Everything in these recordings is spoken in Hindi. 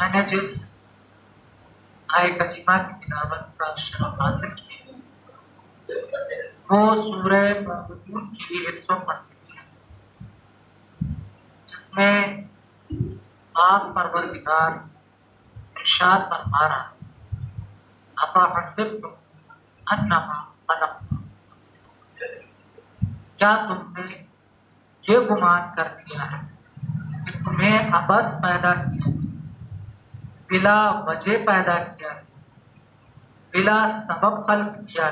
मैंने जिस आय करीमा की तिलावत का शरफ हासिल किया वो सूरह मुअम्मिनून की 135 है, जिसमें आप परवरदिगार इरशाद फरमा रहा है अफहसिबतुम अन्नमा खलक़नाकुम, क्या तुमने ये गुमान कर लिया है कि तुम्हें अबस पैदा किया, बिला वजह पैदा किया, बिला सबब खल्क किया,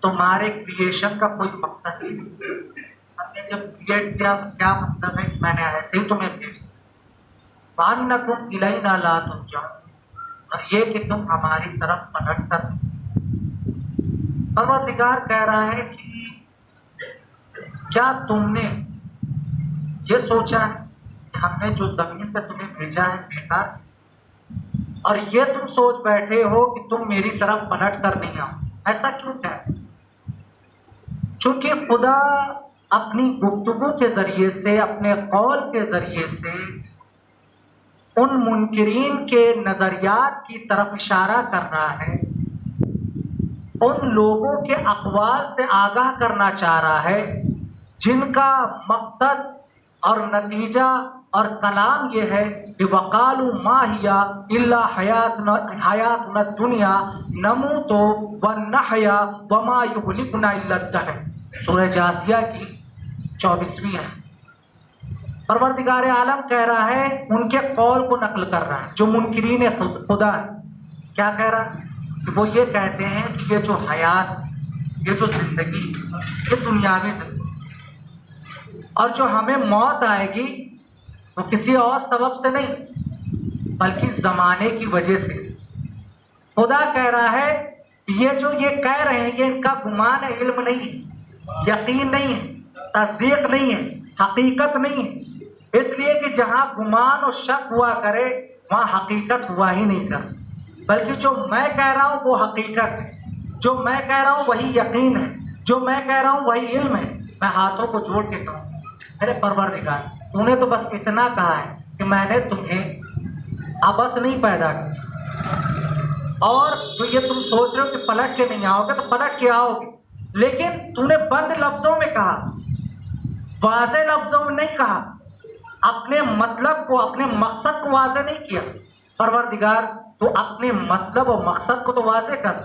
तुम्हारे क्रिएशन का कोई मकसद ही नहीं। हमने जब क्रिएट किया तो क्या मतलब है, मैंने ऐसे ही तुम्हें भेज दिया। वान्नकुम इलैना ला तुरजऊन, और ये कि तुम हमारी तरफ पलट कर। परवरदिगार कह रहा है कि क्या तुमने ये सोचा है कि हमने जो जमीन पे तुम्हें भेजा है बेकार, और ये तुम सोच बैठे हो कि तुम मेरी तरफ पलट कर नहीं आओ। ऐसा क्यों है? चूंकि खुदा अपनी गुफ्तगू के जरिए से, अपने कौल के जरिए से उन मुनकिरीन के नजरियात की तरफ इशारा कर रहा है, उन लोगों के अक़वाल से आगाह करना चाह रहा है जिनका मकसद और नतीजा और कलाम ये है कि वक़ालू मा हिया इल्ला हयातुना दुनिया नमूतु व नहया व मा युहलिकुना इल्ला दहर। सूरह जासिया की 24वीं है। परवरदिगार आलम कह रहा है, उनके कौल को नकल कर रहा है, जो मुनकिरीन खुदा है। क्या कह रहा है कि वो ये कहते हैं कि ये जो हयात, ये जो जिंदगी, ये दुनियावी जिंदगी, और जो हमें मौत आएगी वो किसी और सबब से नहीं बल्कि ज़माने की वजह से। खुदा कह रहा है ये जो ये कह रहे हैं ये इनका गुमान है, इल्म नहीं है, यकीन नहीं है, तस्दीक नहीं है, हकीकत नहीं है। इसलिए कि जहाँ गुमान और शक हुआ करे वहाँ हकीकत हुआ ही नहीं कर, बल्कि जो मैं कह रहा हूँ वो हकीकत है, जो मैं कह रहा हूँ वही यकीन है, जो मैं कह रहा हूँ वही इल्म है। मैं हाथों को जोड़ के कहूँ, अरे परवरदिगार, तूने तो बस इतना कहा है कि मैंने तुम्हें अबस नहीं पैदा किया, और जो ये तुम सोच रहे हो कि पलट के नहीं आओगे तो पलट के आओगे, लेकिन तूने बंद लफ्जों में कहा, वाज़े लफ्जों में नहीं कहा, अपने मतलब को, अपने मकसद को वाज़े नहीं किया। परवरदिगार, तो अपने मतलब और मकसद को तो वाज़ेह कर।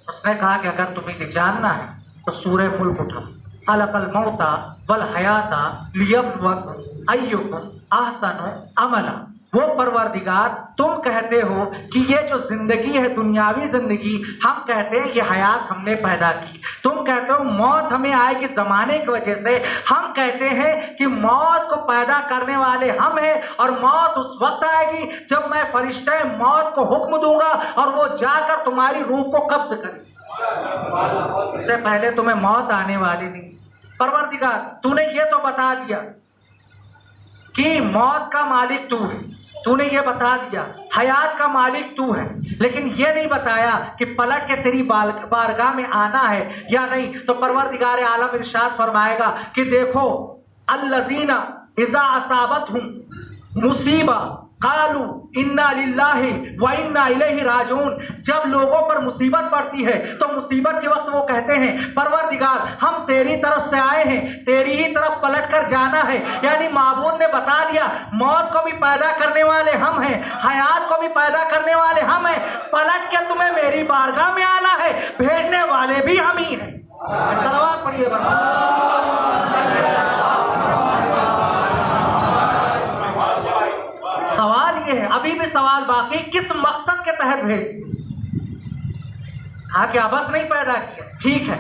उसने कहा कि अगर तुम्हें ये जानना है तो सूरह मुल्क उठाओ, खलक़ल मौता वल हयाता लियब्लुवकुम अय्युकुम अहसनु अमला। वो परवरदिगार, तुम कहते हो कि ये जो जिंदगी है दुनियावी जिंदगी, हम कहते हैं ये हयात हमने पैदा की, तुम कहते हो मौत हमें आएगी जमाने की वजह से, हम कहते हैं कि मौत को पैदा करने वाले हम हैं और मौत उस वक्त आएगी जब मैं फरिश्ते मौत को हुक्म दूंगा और वो जाकर तुम्हारी रूह को कब्ज करेगी। इससे पहले तुम्हें मौत आने वाली नहीं। परवरदिगार, तूने ये तो बता दिया कि मौत का मालिक तू है, तूने ये बता दिया हयात का मालिक तू है, लेकिन ये नहीं बताया कि पलट के तेरी बारगाह में आना है या नहीं। तो परवरदिगार आलम इरशाद फरमाएगा कि देखो, अल्लज़ीना इज़ा असाबतहुम मुसीबा कालू इन्ना लिल्लाहि व इन्ना इलैहि राजिऊन। जब लोगों पर मुसीबत पड़ती है तो मुसीबत के वक्त वो कहते हैं, परवरदिगार हम तेरी तरफ से आए हैं, तेरी ही तरफ पलट कर जाना है। यानी माबूद ने बता दिया मौत को भी पैदा करने वाले हम हैं, हयात को भी पैदा करने वाले हम हैं, पलट के तुम्हें मेरी बारगाह में आना है, भेजने वाले भी हम ही हैं। सलवात पढ़िए। सवाल ये है, अभी भी सवाल बाकी, किस मकसद के तहत भेज? हाँ, क्या बस नहीं पैदा किया, ठीक है,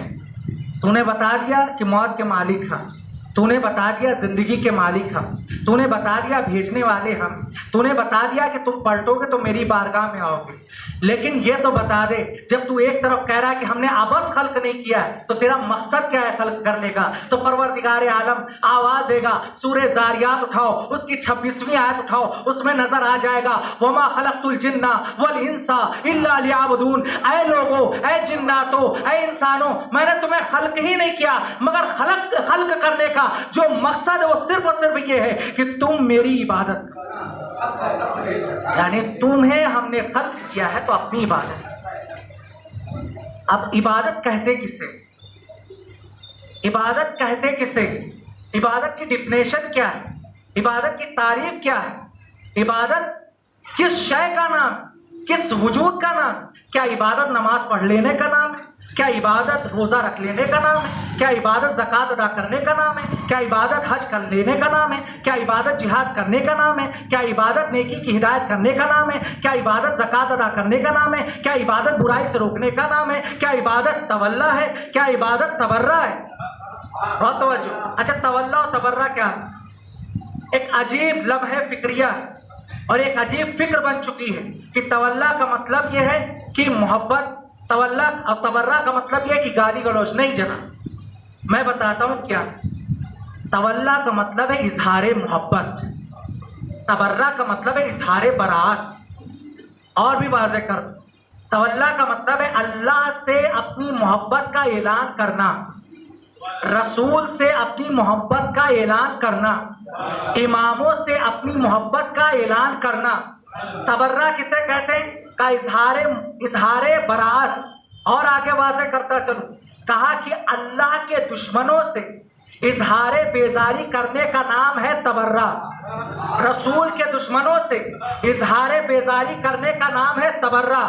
तूने बता दिया कि मौत के मालिक हम, तूने बता दिया जिंदगी के मालिक हम, तूने बता दिया भेजने वाले हम, तूने बता दिया कि तुम पलटोगे तो मेरी बारगाह में आओगे, लेकिन ये तो बता दे, जब तू एक तरफ कह रहा है कि हमने अबस खल्क नहीं किया है, तो तेरा मकसद क्या है खल्क करने का? तो परवरदिगार आलम आवाज देगा, सूरह ज़ारियात उठाओ, उसकी 26वीं आयत उठाओ, उसमें नजर आ जाएगा, वमा खलक़तुल जिन्ना वल इंसा इल्ला लियअबुदून। ऐ लोगों, ऐ जिन्नातों, ऐ इंसानों, मैंने तुम्हें खल्क ही नहीं किया मगर खल्क करने का जो मकसद है वो सिर्फ और सिर्फ ये है कि तुम मेरी इबादत करो। यानी तुम्हें हमने खल्क किया है तो अपनी इबादत। अब इबादत कहते किसे? इबादत कहते किसे? इबादत की डिफिनेशन क्या है? इबादत की तारीफ क्या है? इबादत किस शय का नाम, किस वजूद का नाम? क्या इबादत नमाज पढ़ लेने का नाम है? क्या इबादत रोजा रख लेने का नाम है? क्या इबादत ज़कात अदा करने का नाम है? क्या इबादत हज कर लेने का नाम है? क्या इबादत जिहाद करने का नाम है? क्या इबादत नेकी की हिदायत करने का नाम है? क्या इबादत ज़कात अदा करने का नाम है? क्या इबादत बुराई से रोकने का नाम है? क्या इबादत तवल्ला है? क्या इबादत तबर्रा है? बहुत तवज्जो। अच्छा, तवल्ला और तबर्रा क्या है? एक अजीब लम्हे फिक्रिया और एक अजीब फिक्र बन चुकी है कि तवल्ला का मतलब यह है कि मोहब्बत, तवल्ला और तबर्रा का मतलब यह है कि गाली गलौज। नहीं जना, मैं बताता हूँ क्या। तवल्ला का मतलब है इजहारे मोहब्बत, तबर्रा का मतलब है इजहारे बरात। और भी वाज़ेह कर, तवल्ला का मतलब है अल्लाह से अपनी मोहब्बत का ऐलान करना, रसूल से अपनी मोहब्बत का ऐलान करना, इमामों से अपनी मोहब्बत का ऐलान करना। तबर्रा किसे कहते हैं? का इजहारे बरात। और आगे वाज़ेह करता चलूं, कहा कि अल्लाह के दुश्मनों से इजहारे बेजारी करने का नाम है तबर्रा, रसूल के दुश्मनों से इजहारे बेजारी करने का नाम है तबर्रा,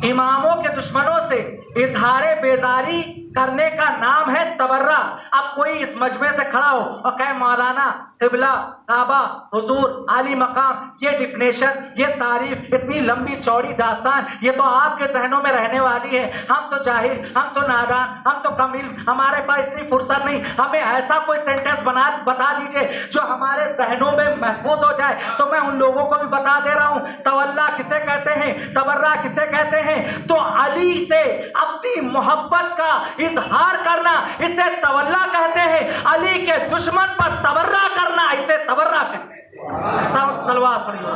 इमामों के दुश्मनों से इजहारे बेजारी करने का नाम है तबर्रा। अब कोई इस मजमे से खड़ा हो और कहे मौलाना, क़िबला, काबा, हुजूर, आली मकाम, ये डिफिनेशन, ये तारीफ, इतनी लंबी चौड़ी दास्तान, ये तो आपके जहनों में रहने वाली है, हम तो जाहिल, हम तो नादान, हम तो कम इल्म, हमारे पास इतनी फुर्सत नहीं, हमें ऐसा कोई सेंटेंस बता दीजिए जो हमारे जहनों में महफूज हो जाए। तो मैं उन लोगों को भी बता दे रहा हूँ, तवल्ला किसे कहते हैं, तबर्रा किसे कहते हैं? तो अली से अपनी मोहब्बत का इजहार करना इसे तवल्ला कहते हैं, अली के दुश्मन पर तबर्रा करना इसे तबर्रा कहते हैं। सलवात पढ़िए।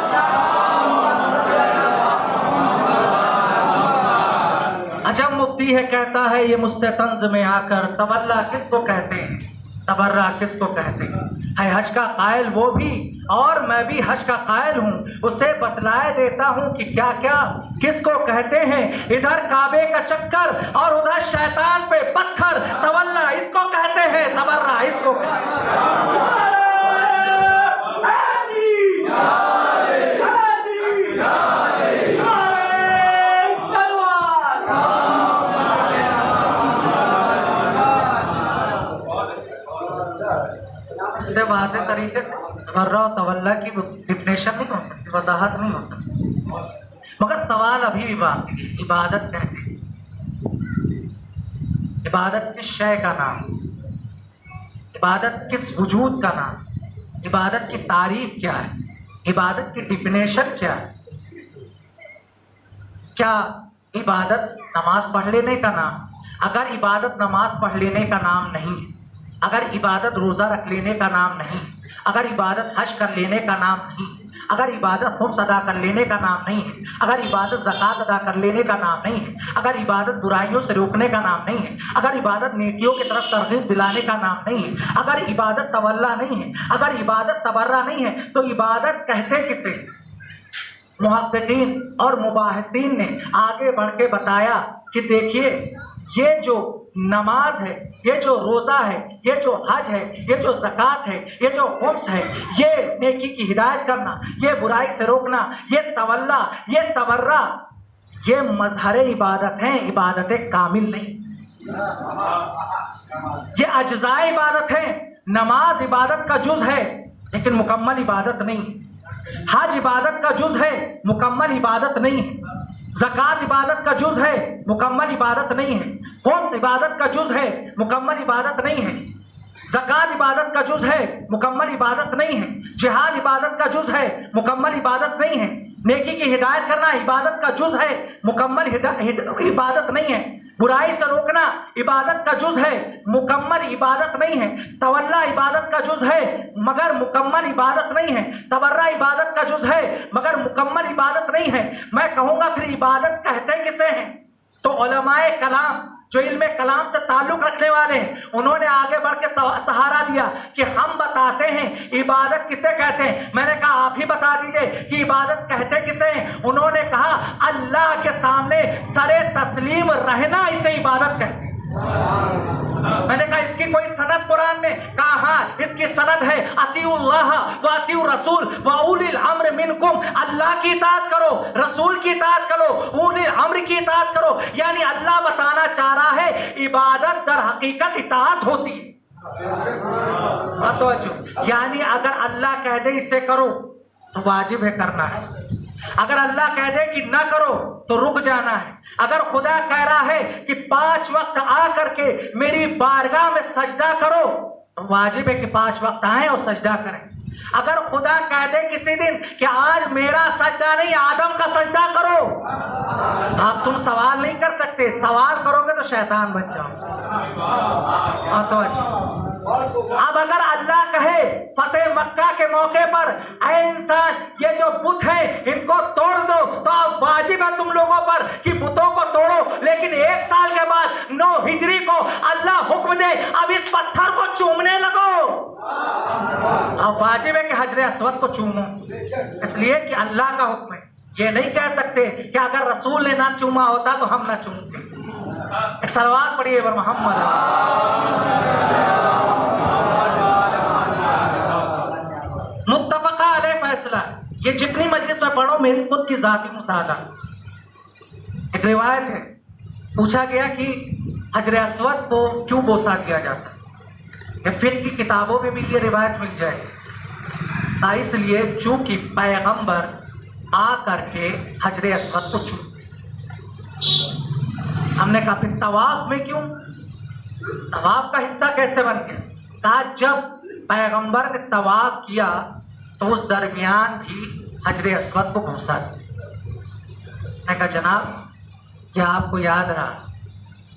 अजब मुफ्ती है, कहता है ये मुझसे तंज में आकर, तवल्ला किसको कहते हैं, तबर्रा किसको कहते हैं? है हज का कायल वो भी और मैं भी हज का कायल हूँ, उसे बतलाए देता हूँ कि क्या क्या किसको कहते हैं। इधर काबे का चक्कर और उधर शैतान पे पत्थर, तवल्ला इसको कहते हैं, तबर्रा इसको कहते हैं। Yeah. तरीके से तबर्रा और तवल्ला की डिफिनेशन नहीं हो सकती, वजाहत नहीं हो सकती। मगर सवाल अभी भी बाकी है, इबादत कहते हैं, इबादत किस शय का नाम, इबादत किस वजूद का नाम, इबादत की तारीफ क्या है, इबादत की डिफिनेशन क्या है। क्या इबादत नमाज पढ़ लेने का नाम? अगर इबादत नमाज पढ़ लेने का नाम नहीं, अगर इबादत रोज़ा रख लेने का नाम नहीं, अगर इबादत हज कर लेने का नाम नहीं, अगर इबादत खुम्स अदा कर लेने का नाम नहीं है, अगर इबादत ज़कात अदा कर लेने का नाम नहीं है, अगर इबादत बुराइयों से रोकने का नाम नहीं है, अगर इबादत नेकियों की तरफ तरगीब दिलाने का नाम नहीं है, अगर इबादत तवल्ला नहीं है, अगर इबादत तबर्रा नहीं है, तो इबादत कहते किसे? मुहक्किकीन और मुबाहिसीन ने आगे बढ़ के बताया कि देखिए, ये जो नमाज है, ये जो रोज़ा है, ये जो हज है, ये जो ज़कात है, ये जो खुम्स है, ये नेकी की हिदायत करना, ये बुराई से रोकना, ये तवल्ला, ये तबर्रा, ये मजहर इबादत हैं, इबादत कामिल नहीं। ये अज्ज़ाए इबादत है। नमाज इबादत का जुज़ है लेकिन मुकम्मल इबादत नहीं। हज इबादत का जुज़ है, मुकम्मल इबादत नहीं है। ज़कात इबादत का जुज़ है, मुकम्मल इबादत नहीं है। खुम्स इबादत का जुज़ है, मुकम्मल इबादत नहीं है। ज़कात इबादत का जुज़ है, मुकम्मल इबादत नहीं है। जिहाद इबादत का जुज़ है, मुकम्मल इबादत नहीं है। नेकी की हिदायत करना इबादत का जुज़ है, मुकम्मल इबादत नहीं है। बुराई से रोकना इबादत का जुज़ है, मुकम्मल इबादत नहीं है। तवल्ला इबादत का जुज़ है मगर मुकम्मल इबादत नहीं है। तबर्रा इबादत का जुज़ है मगर मुकम्मल इबादत नहीं है। मैं कहूँगा फिर इबादत कहते किसे हैं? तो उलमाए कलाम जो इल्म कलाम से ताल्लुक़ रखने वाले हैं, उन्होंने आगे बढ़ के सहारा दिया कि हम बताते हैं इबादत किसे कहते हैं। मैंने कहा आप ही बता दीजिए कि इबादत कहते किसे हैं। उन्होंने कहा अल्लाह के सामने सरे तस्लीम रहना, इसे इबादत कहते हैं। मैंने कहा इसकी कोई सनद कुरान में? कहा हाँ, इसकी सनद है अतीउल्लाह व अतीउ रसूल व उलिल अम्र मिनकुम। अल्लाह की इताअत करो, रसूल की इताअत करो, उलिल अम्र की इताअत करो। यानी अल्लाह बताना चाह रहा है इबादत दर हकीकत इताअत होती है। यानी अगर अल्लाह कह दे इसे करो तो वाजिब है करना है, अगर अल्लाह कह दे कि ना करो तो रुक जाना है। अगर खुदा कह रहा है कि 5 वक्त आ करके मेरी बारगाह में सजदा करो तो वाजिब है कि 5 वक्त आए और सजदा करें। अगर खुदा कह दे किसी दिन कि आज मेरा सजदा नहीं आदम का सजदा करो, आप तुम सवाल नहीं कर सकते, सवाल करोगे तो शैतान बन जाओ। अब अगर अल्लाह कहे फतेह मक्का के मौके पर ऐ इंसान ये जो बुत है इनको तोड़ दो, तो अब वाजिब है तुम लोगों पर कि बुतों को तोड़ो। लेकिन 1 साल के बाद 9 हिजरी को अल्लाह हुक्म दे अब इस पत्थर को चूमने लगो, अब वाजिब है कि हजरे अस्वद को चूमो, इसलिए कि अल्लाह का हुक्म है। ये नहीं कह सकते कि अगर रसूल ने ना चूमा होता तो हम ना चूमते। एक सलवात पढ़िए बर मोहम्मद। मुत्तफ़क़ा अलैह फैसला, ये जितनी मजलिस में पढ़ो मेरी खुद की जाती मुतादा। एक रिवायत है, पूछा गया कि हजरे अस्वद को क्यों बोसा दिया जाता है। फिर की किताबों में भी ये रिवायत मिल जाए, इसलिए चूंकि पैगंबर आ करके हजरे अस्वद को चूम। हमने कहा फिर तवाफ में क्यों, तवाफ का हिस्सा कैसे बन गया? कहा जब पैगंबर ने तवाफ किया तो उस दरमियान भी हजरे अस्वद को बोसा दिया। मैं कहा जनाब क्या आपको याद रहा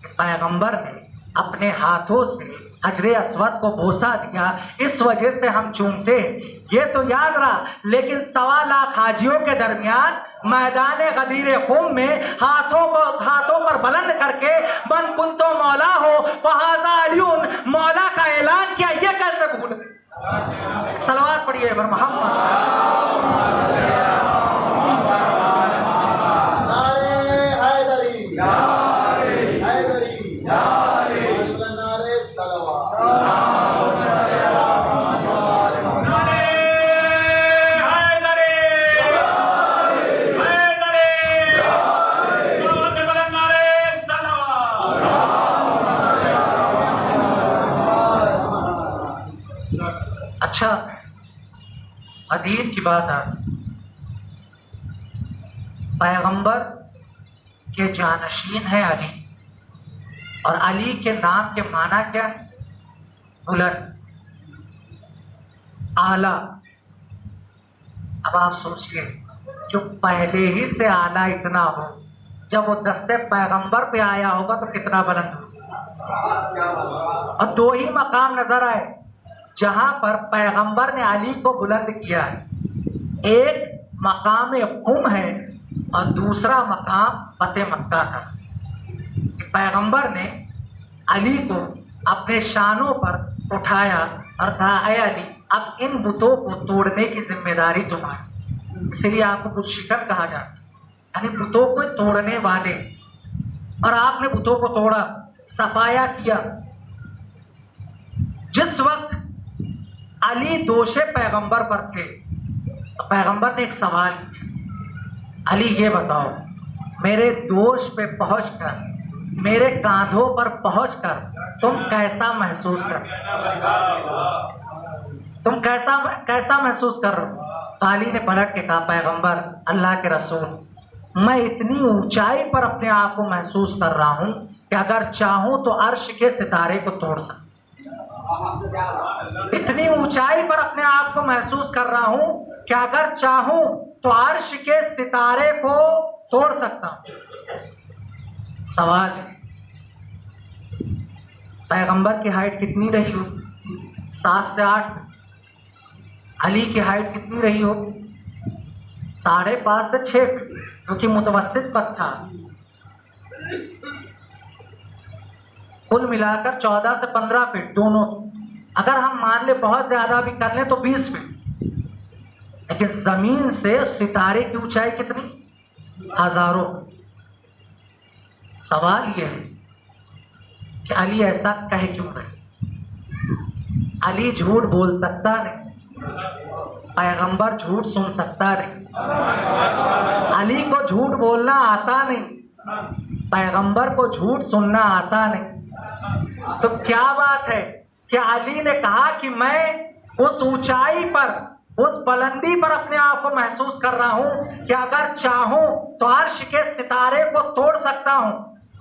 कि पैगंबर ने अपने हाथों से हजरे अस्वद को बोसा दिया, इस वजह से हम चूमते, ये तो याद रहा। लेकिन 1.25 लाख हाजियों के दरमियान मैदान गदीर खूम में हाथों पर बुलंद करके मन कुंतो मौला हो फहाजा अलियुन मौला का ऐलान किया, ये कैसे भूल गए? सलवात पढ़िए बर मोहम्मद। अच्छा, अदीब की बात आ, पैगंबर के जानशीन है अली, और अली के नाम के माना क्या है? बुलंद, आला। अब आप सोचिए, जो पहले ही से आला इतना हो, जब वो दस्ते पैगंबर पे आया होगा तो कितना बुलंद हो। और दो ही मकाम नजर आए जहां पर पैगंबर ने अली को बुलंद किया है। एक मकाम कुम है और दूसरा मकाम फतेह मक्का था। पैगंबर ने अली को अपने शानों पर उठाया और कहा, ऐ अली, अब इन बुतों को तोड़ने की जिम्मेदारी तुम्हारी। इसलिए आपको मुश्रिकन कहा जाता है, यानी बुतों को तोड़ने वाले। और आपने बुतों को तोड़ा, सफाया किया। जिस वक्त अली दोषे पैगंबर पर थे, तो पैगंबर ने एक सवाल किया, अली ये बताओ, मेरे दोष पे पहुंचकर, मेरे कांधों पर पहुंचकर तुम कैसा महसूस कर, तुम कैसा महसूस कर रहे हो? तो अली ने पलट के कहा, पैगंबर, अल्लाह के रसूल, मैं इतनी ऊंचाई पर अपने आप को महसूस कर रहा हूं कि अगर चाहूं तो अर्श के सितारे को तोड़ सकता। इतनी ऊंचाई पर अपने आप को महसूस कर रहा हूं कि अगर चाहूं तो अर्श के सितारे को तोड़ सकता हूं। सवाल है, पैगंबर की हाइट कितनी रही हो? 7 से 8। अली की हाइट कितनी रही हो? 5.5 से 6, क्योंकि मुतवस्सित पद था। कुल मिलाकर 14 से 15 फीट दोनों। अगर हम मान ले बहुत ज्यादा भी कर लें तो 20 फीट। लेकिन जमीन से सितारे की ऊंचाई कितनी? हजारों। सवाल यह है कि अली ऐसा कहे क्यों रहे? अली झूठ बोल सकता नहीं, पैगंबर झूठ सुन सकता नहीं। अली को झूठ बोलना आता नहीं, पैगंबर को झूठ सुनना आता नहीं। तो क्या बात है कि अली ने कहा कि मैं उस ऊंचाई पर, उस बुलंदी पर अपने आप को महसूस कर रहा हूं कि अगर चाहूं तो अर्श के सितारे को तोड़ सकता हूं।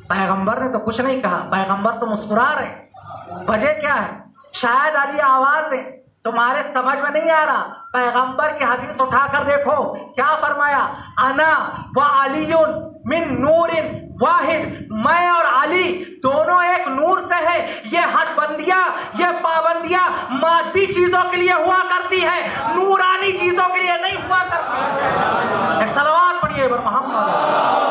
पैगंबर ने तो कुछ नहीं कहा, पैगंबर तो मुस्कुरा रहे। वजह क्या है? शायद अली आवाज है, तुम्हारे समझ में नहीं आ रहा। पैगंबर की हदीस उठाकर देखो, क्या फरमाया? अना व अलीयुन मिन नूरिन वाहिद, मैं और अली दोनों एक नूर से है। ये हदबंदियां, ये पाबंदियां मादी चीजों के लिए हुआ करती है, नूरानी चीजों के लिए नहीं हुआ करती। एक सलवात पढ़िए मोहम्मद।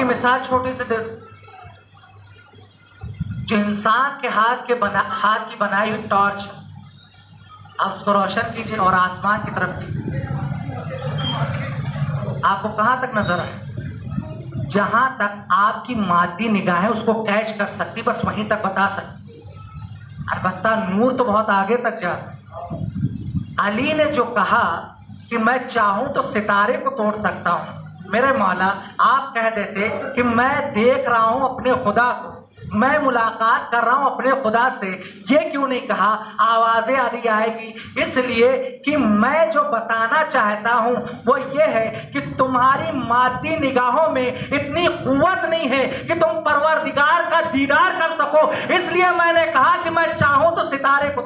मिसाल छोटी सी दे, जो इंसान के हाथ की बनाई हुई टॉर्च, आप उसको रोशन कीजिए और आसमान की तरफ कीजिए, आपको कहां तक नजर आए? जहां तक आपकी मादी निगाहें उसको कैच कर सकती, बस वहीं तक बता सकती। अलबत्ता नूर तो बहुत आगे तक जाता। अली ने जो कहा कि मैं चाहूं तो सितारे को तोड़ सकता हूं, मेरे मौला आप कह देते कि मैं देख रहा हूं अपने खुदा को, मैं मुलाकात कर रहा हूं अपने खुदा से, ये क्यों नहीं कहा? आवाजें आदि आएगी, इसलिए कि मैं जो बताना चाहता हूं वो ये है कि तुम्हारी मादी निगाहों में इतनी कुव्वत नहीं है कि तुम परवरदिगार का दीदार कर सको, इसलिए मैंने कहा कि मैं चाहूं तो सितारे को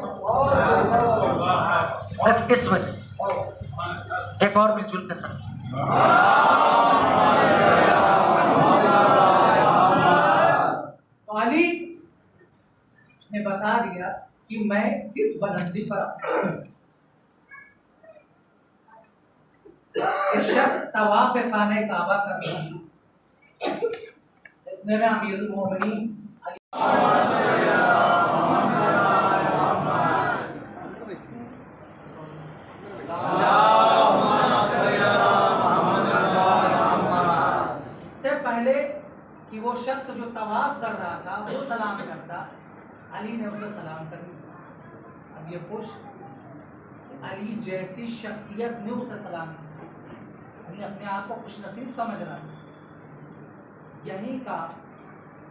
सिर्फ इस वजह। एक और मिलजुल के समझ, तो अली ने बता दिया कि मैं किस बुलंदी पर शख्स तवाफ खाने काबा कर रहा है। मेरा अमीरुल मोमिनीन कि वो शख्स जो तवाफ कर रहा था वो सलाम करता, अली ने उसे सलाम कर दिया। ये खुश अली जैसी शख्सियत ने उसे सलाम किया, यानी अपने आप को खुशनसीब समझ रहा है। यहीं का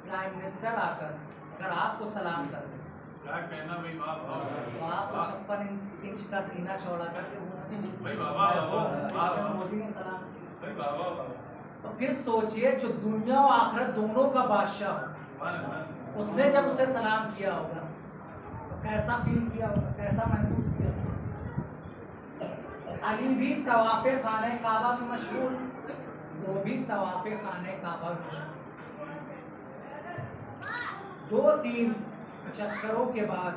प्राइम मिनिस्टर आकर अगर आपको सलाम कर दे, क्या कहना भाई, वाह वाह तो आप 56 इंच का सीना चौड़ा करके भाई, वाह वाह वाह वाह मोदी ने सलाम किया। भाई, वाह वाह वाह। तो फिर सोचिए जो दुनिया और आखिरत दोनों का बादशाह हो, उसने जब उसे सलाम किया होगा तो कैसा फील किया होगा, कैसा महसूस किया होगा। अली भी तवाफ़े खाने काबा में मशहूर, वो भी तवाफ़े खाने काबा में मशहूर। 2-3 चक्करों के बाद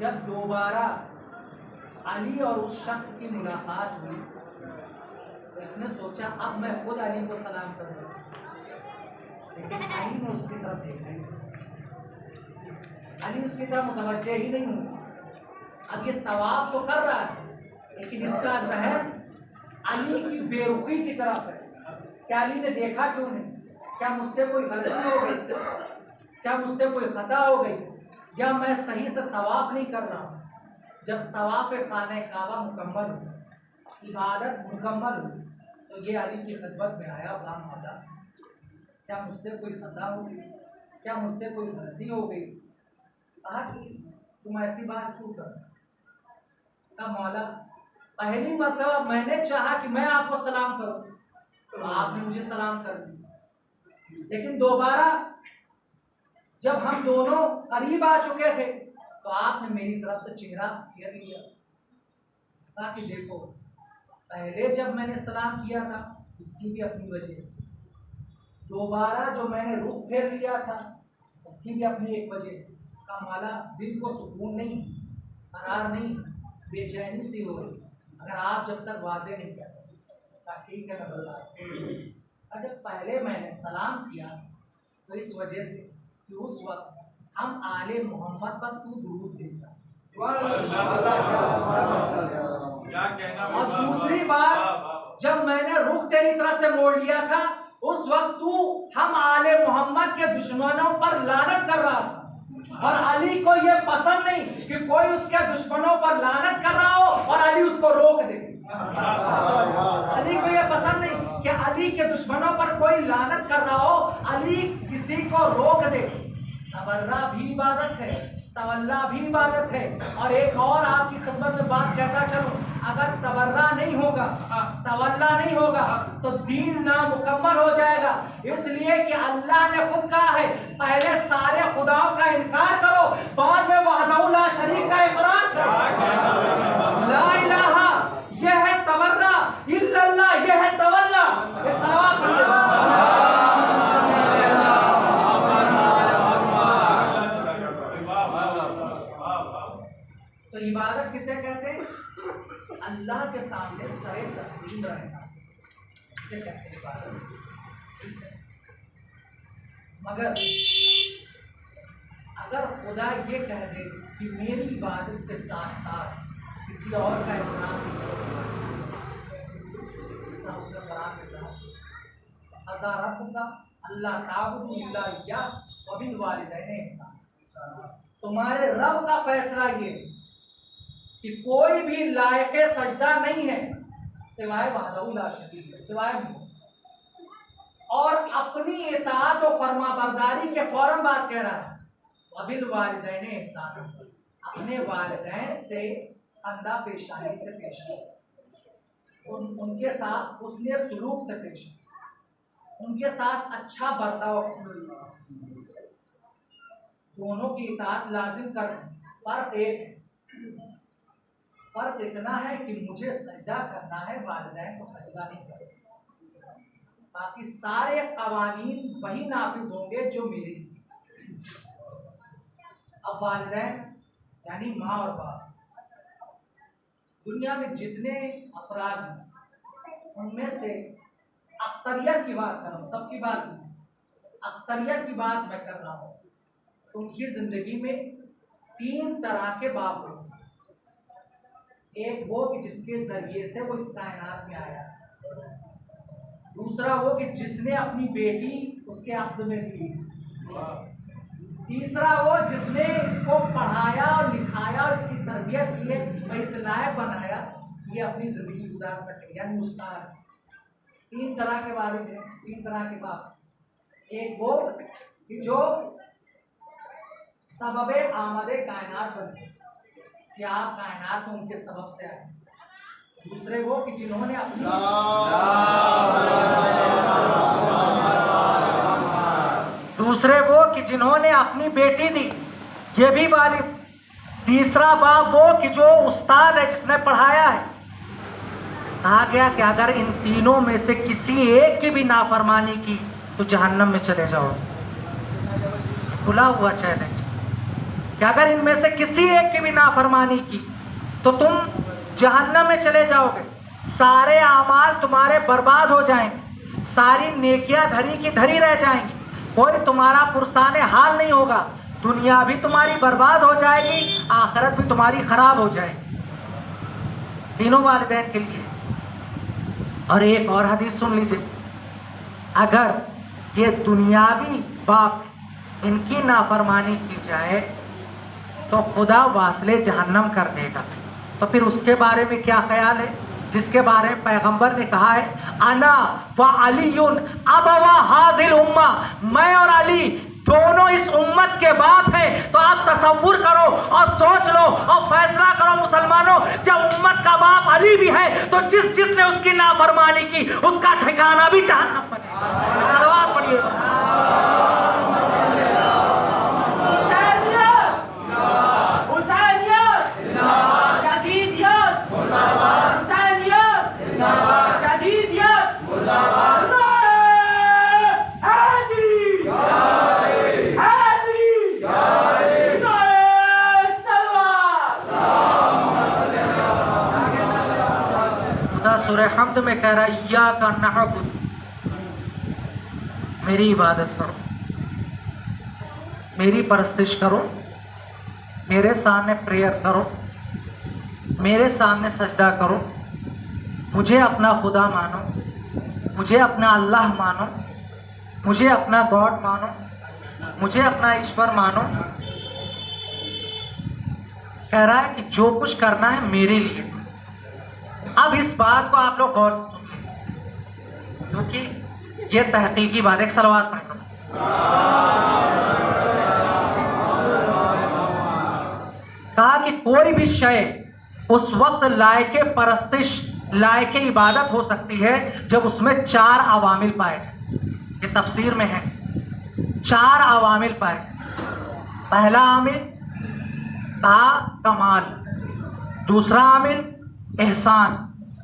जब दोबारा अली और उस शख्स की मुलाकात हुई तो इसने सोचा अब मैं खुद अली को सलाम करूंगा, लेकिन अली ने उसकी तरफ देखा ही नहीं। अली उसकी तरफ मुतवज्जे ही नहीं हुआ। अब ये तवाफ तो कर रहा है, लेकिन इसका जहन अली की बेरुखी की तरफ है। क्या अली ने देखा क्यों नहीं? क्या मुझसे कोई गलती हो गई? क्या मुझसे कोई खता हो गई? या मैं सही से तवाफ नहीं कर रहा हूँ? जब तवाफ खाने काबा मुकम्मल हुआ, इबादत मुकम्मल हुई, तो ये अली की खिदमत में आया, काम मौला क्या मुझसे कोई खता हो गई? क्या मुझसे कोई गलती हो गई? कहा कि तुम ऐसी बात क्यों कर? कहा मौला पहली मरतबा मैंने चाहा कि मैं आपको सलाम करूं तो आपने मुझे सलाम कर दिया, लेकिन दोबारा जब हम दोनों करीब आ चुके थे तो आपने मेरी तरफ से चेहरा फेर लिया। कहा कि देखो पहले जब मैंने सलाम किया था उसकी भी अपनी वजह, दोबारा जो मैंने रुख फेर लिया था उसकी भी अपनी एक वजह। का मौला दिल को सुकून नहीं, करार नहीं, बेचैनी सी हो रही अगर आप जब तक वाजे नहीं करते। ठीक है मैं बता, जब पहले मैंने सलाम किया तो इस वजह से कि उस वक्त हम आले मोहम्मद पर तू दुरूद भेजा, क्या कहना। और दूसरी बात जब मैंने रुख तेरी तरफ से मोड़ लिया था उस वक्त तू हम आले मोहम्मद के दुश्मनों पर लानत कर रहा था, और अली को यह पसंद नहीं कि कोई उसके दुश्मनों पर लानत कर रहा हो और अली उसको रोक दे। अली को यह पसंद नहीं कि अली के दुश्मनों पर कोई लानत कर रहा हो, अली किसी को रोक दे। तबर्रा भी इबादत है, तवल्ला भी इबादत है। और एक और आपकी खिदमत में बात कहता चलूं, अगर तबर्रा नहीं होगा, तवल्ला नहीं होगा तो दीन नामुकम्मल हो जाएगा। इसलिए कि अल्लाह ने खुद कहा है पहले सारे खुदाओं का इनकार करो, बाद में वहदहू ला शरीक का इकरार करो। ला इलाहा यह है तबर्रा, इल्लल्लाह यह है तवल्ला। ये सलावत पढ़िए। तो इबादत किसे कहते हैं? अल्लाह के सामने सरे तस्लीम रहना, इसे कहते हैं इबादत। मगर अगर खुदा ये कह दे कि मेरी इबादत के साथ साथ किसी और का इनाम नहीं करो, उसने बरात का अल्लाह ताबुदू इल्ला इय्याह व बिल वालिदैनि इहसाना। तुम्हारे रब का फैसला ये कि कोई भी लायक सजदा नहीं है सिवाय वहदहू ला शरीक के, सिवाय और अपनी इताअत और फरमाबरदारी के फौरन बात कह रहा है वबिल वालिदैनि इहसाना, अपने वालिदैन से अंदा पेशानी से पेश उनके साथ उसने सुलूक से पेश, उनके साथ अच्छा बर्ताव, दोनों की इताअत लाजिम कर। फर्क एक है, फर्क इतना है कि मुझे सजदा करना है, वालिदैन को सजदा नहीं करना। बाकी सारे कवानीन वही नाफिज होंगे जो मेरे। अब वालिदैन यानी माँ और बाप, दुनिया में जितने अफराद हैं उनमें से अक्सरियत की बात कर रहा हूँ, सबकी बात नहीं, अक्सरियत की बात मैं कर रहा हूँ। उनकी जिंदगी में 3 तरह के बाप होंगे। एक वो कि जिसके जरिए से वो इस कायनात में आया, दूसरा वो कि जिसने अपनी बेटी उसके अब्द में दी, तीसरा वो जिसने इसको पढ़ाया और लिखाया और इसकी तरबियत की है और इस लायक बनाया ये अपनी जिंदगी गुजार सके, यानी उस्ताद। तीन तरह के वालिद हैं, तीन तरह के बाप। एक वो कि जो सबबे आमदे कायनात बने कि आप कायनात में उनके सबब से आए। दूसरे वो कि जिन्होंने अपनी दूसरे वो कि जिन्होंने अपनी बेटी दी, ये भी वालिद। तीसरा बाप वो कि जो उस्ताद है, जिसने पढ़ाया है। कहा गया कि अगर इन तीनों में से किसी एक की भी नाफरमानी की तो जहन्नम में चले जाओ। खुला हुआ चैलेंज कि अगर इनमें से किसी एक की भी नाफरमानी की तो तुम जहन्नम में चले जाओगे। सारे आमाल तुम्हारे बर्बाद हो जाएंगे, सारी नेकियां धरी की धरी रह जाएंगी, कोई तुम्हारा पुरसाने हाल नहीं होगा। दुनिया भी तुम्हारी बर्बाद हो जाएगी, आखिरत भी तुम्हारी खराब हो जाएगी। तीनों वालिदैन के लिए। और एक और हदीस सुन लीजिए, अगर ये दुनियावी बाप इनकी नाफरमानी की जाए तो खुदा वासले जहन्नम कर देगा। तो फिर उसके बारे में क्या ख्याल है जिसके बारे में पैगंबर ने कहा है, अना व अलीयुन अबवा हाज़िल उम्मा, मैं और अली दोनों इस उम्मत के बाप हैं। तो आप तसव्वुर करो और सोच लो और फैसला करो मुसलमानों, जब उम्मत का बाप अली भी है तो जिसने उसकी नाफरमानी की उसका ठिकाना भी जहन्नम बनेगा। सलवात पढ़िए। सूरह हम्द में कह रहा है, इय्याका नअबुद, मेरी इबादत करो, मेरी परस्तिश करो, मेरे सामने प्रेयर करो, मेरे सामने सजदा करो, मुझे अपना खुदा मानो, मुझे अपना अल्लाह मानो, मुझे अपना गॉड मानो, मुझे अपना ईश्वर मानो। कह रहा है कि जो कुछ करना है मेरे लिए। अब इस बात को आप लोग गौर से सुनिए, क्योंकि ये तहकीकी बात है। एक सलवात पढ़ लो। कहा कि कोई भी शय उस वक्त लायके परस्तिश, लायके इबादत हो सकती है जब उसमें चार अवामिल पाए जाए। ये तफसीर में है, चार अवामिल पाए। पहला आमिल कहा कमाल, दूसरा आमिल एहसान,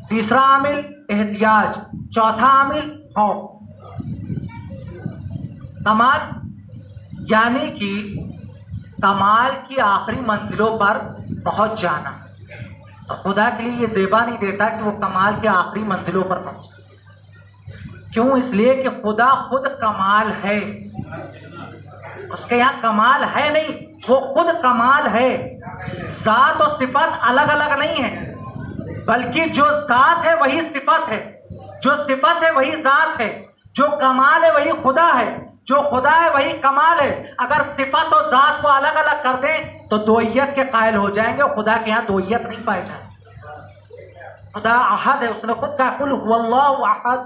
तीसरा आमिल एहतियाज, चौथा आमिल खौफ। कमाल यानी कि कमाल की आखिरी मंजिलों पर पहुंच जाना। तो खुदा के लिए ये ज़ेबा नहीं देता कि वो कमाल की आखिरी मंजिलों पर पहुंचे। क्यों? इसलिए कि खुदा खुद कमाल है, उसके यहाँ कमाल है नहीं, वो खुद कमाल है। ज़ात और सिफत अलग अलग नहीं है, बल्कि जो ज़ात है वही सिफत है, जो सिफत है वही ज़ात है, जो कमाल है वही खुदा है, जो खुदा है वही कमाल है। अगर सिफत और ज़ात को अलग अलग कर दें तो दोइयत के कायल हो जाएंगे, और खुदा के यहाँ दोइयत नहीं पाई जाए। खुदा अहद है, उसने खुद कहा कुल हुवल्लाहु अहद।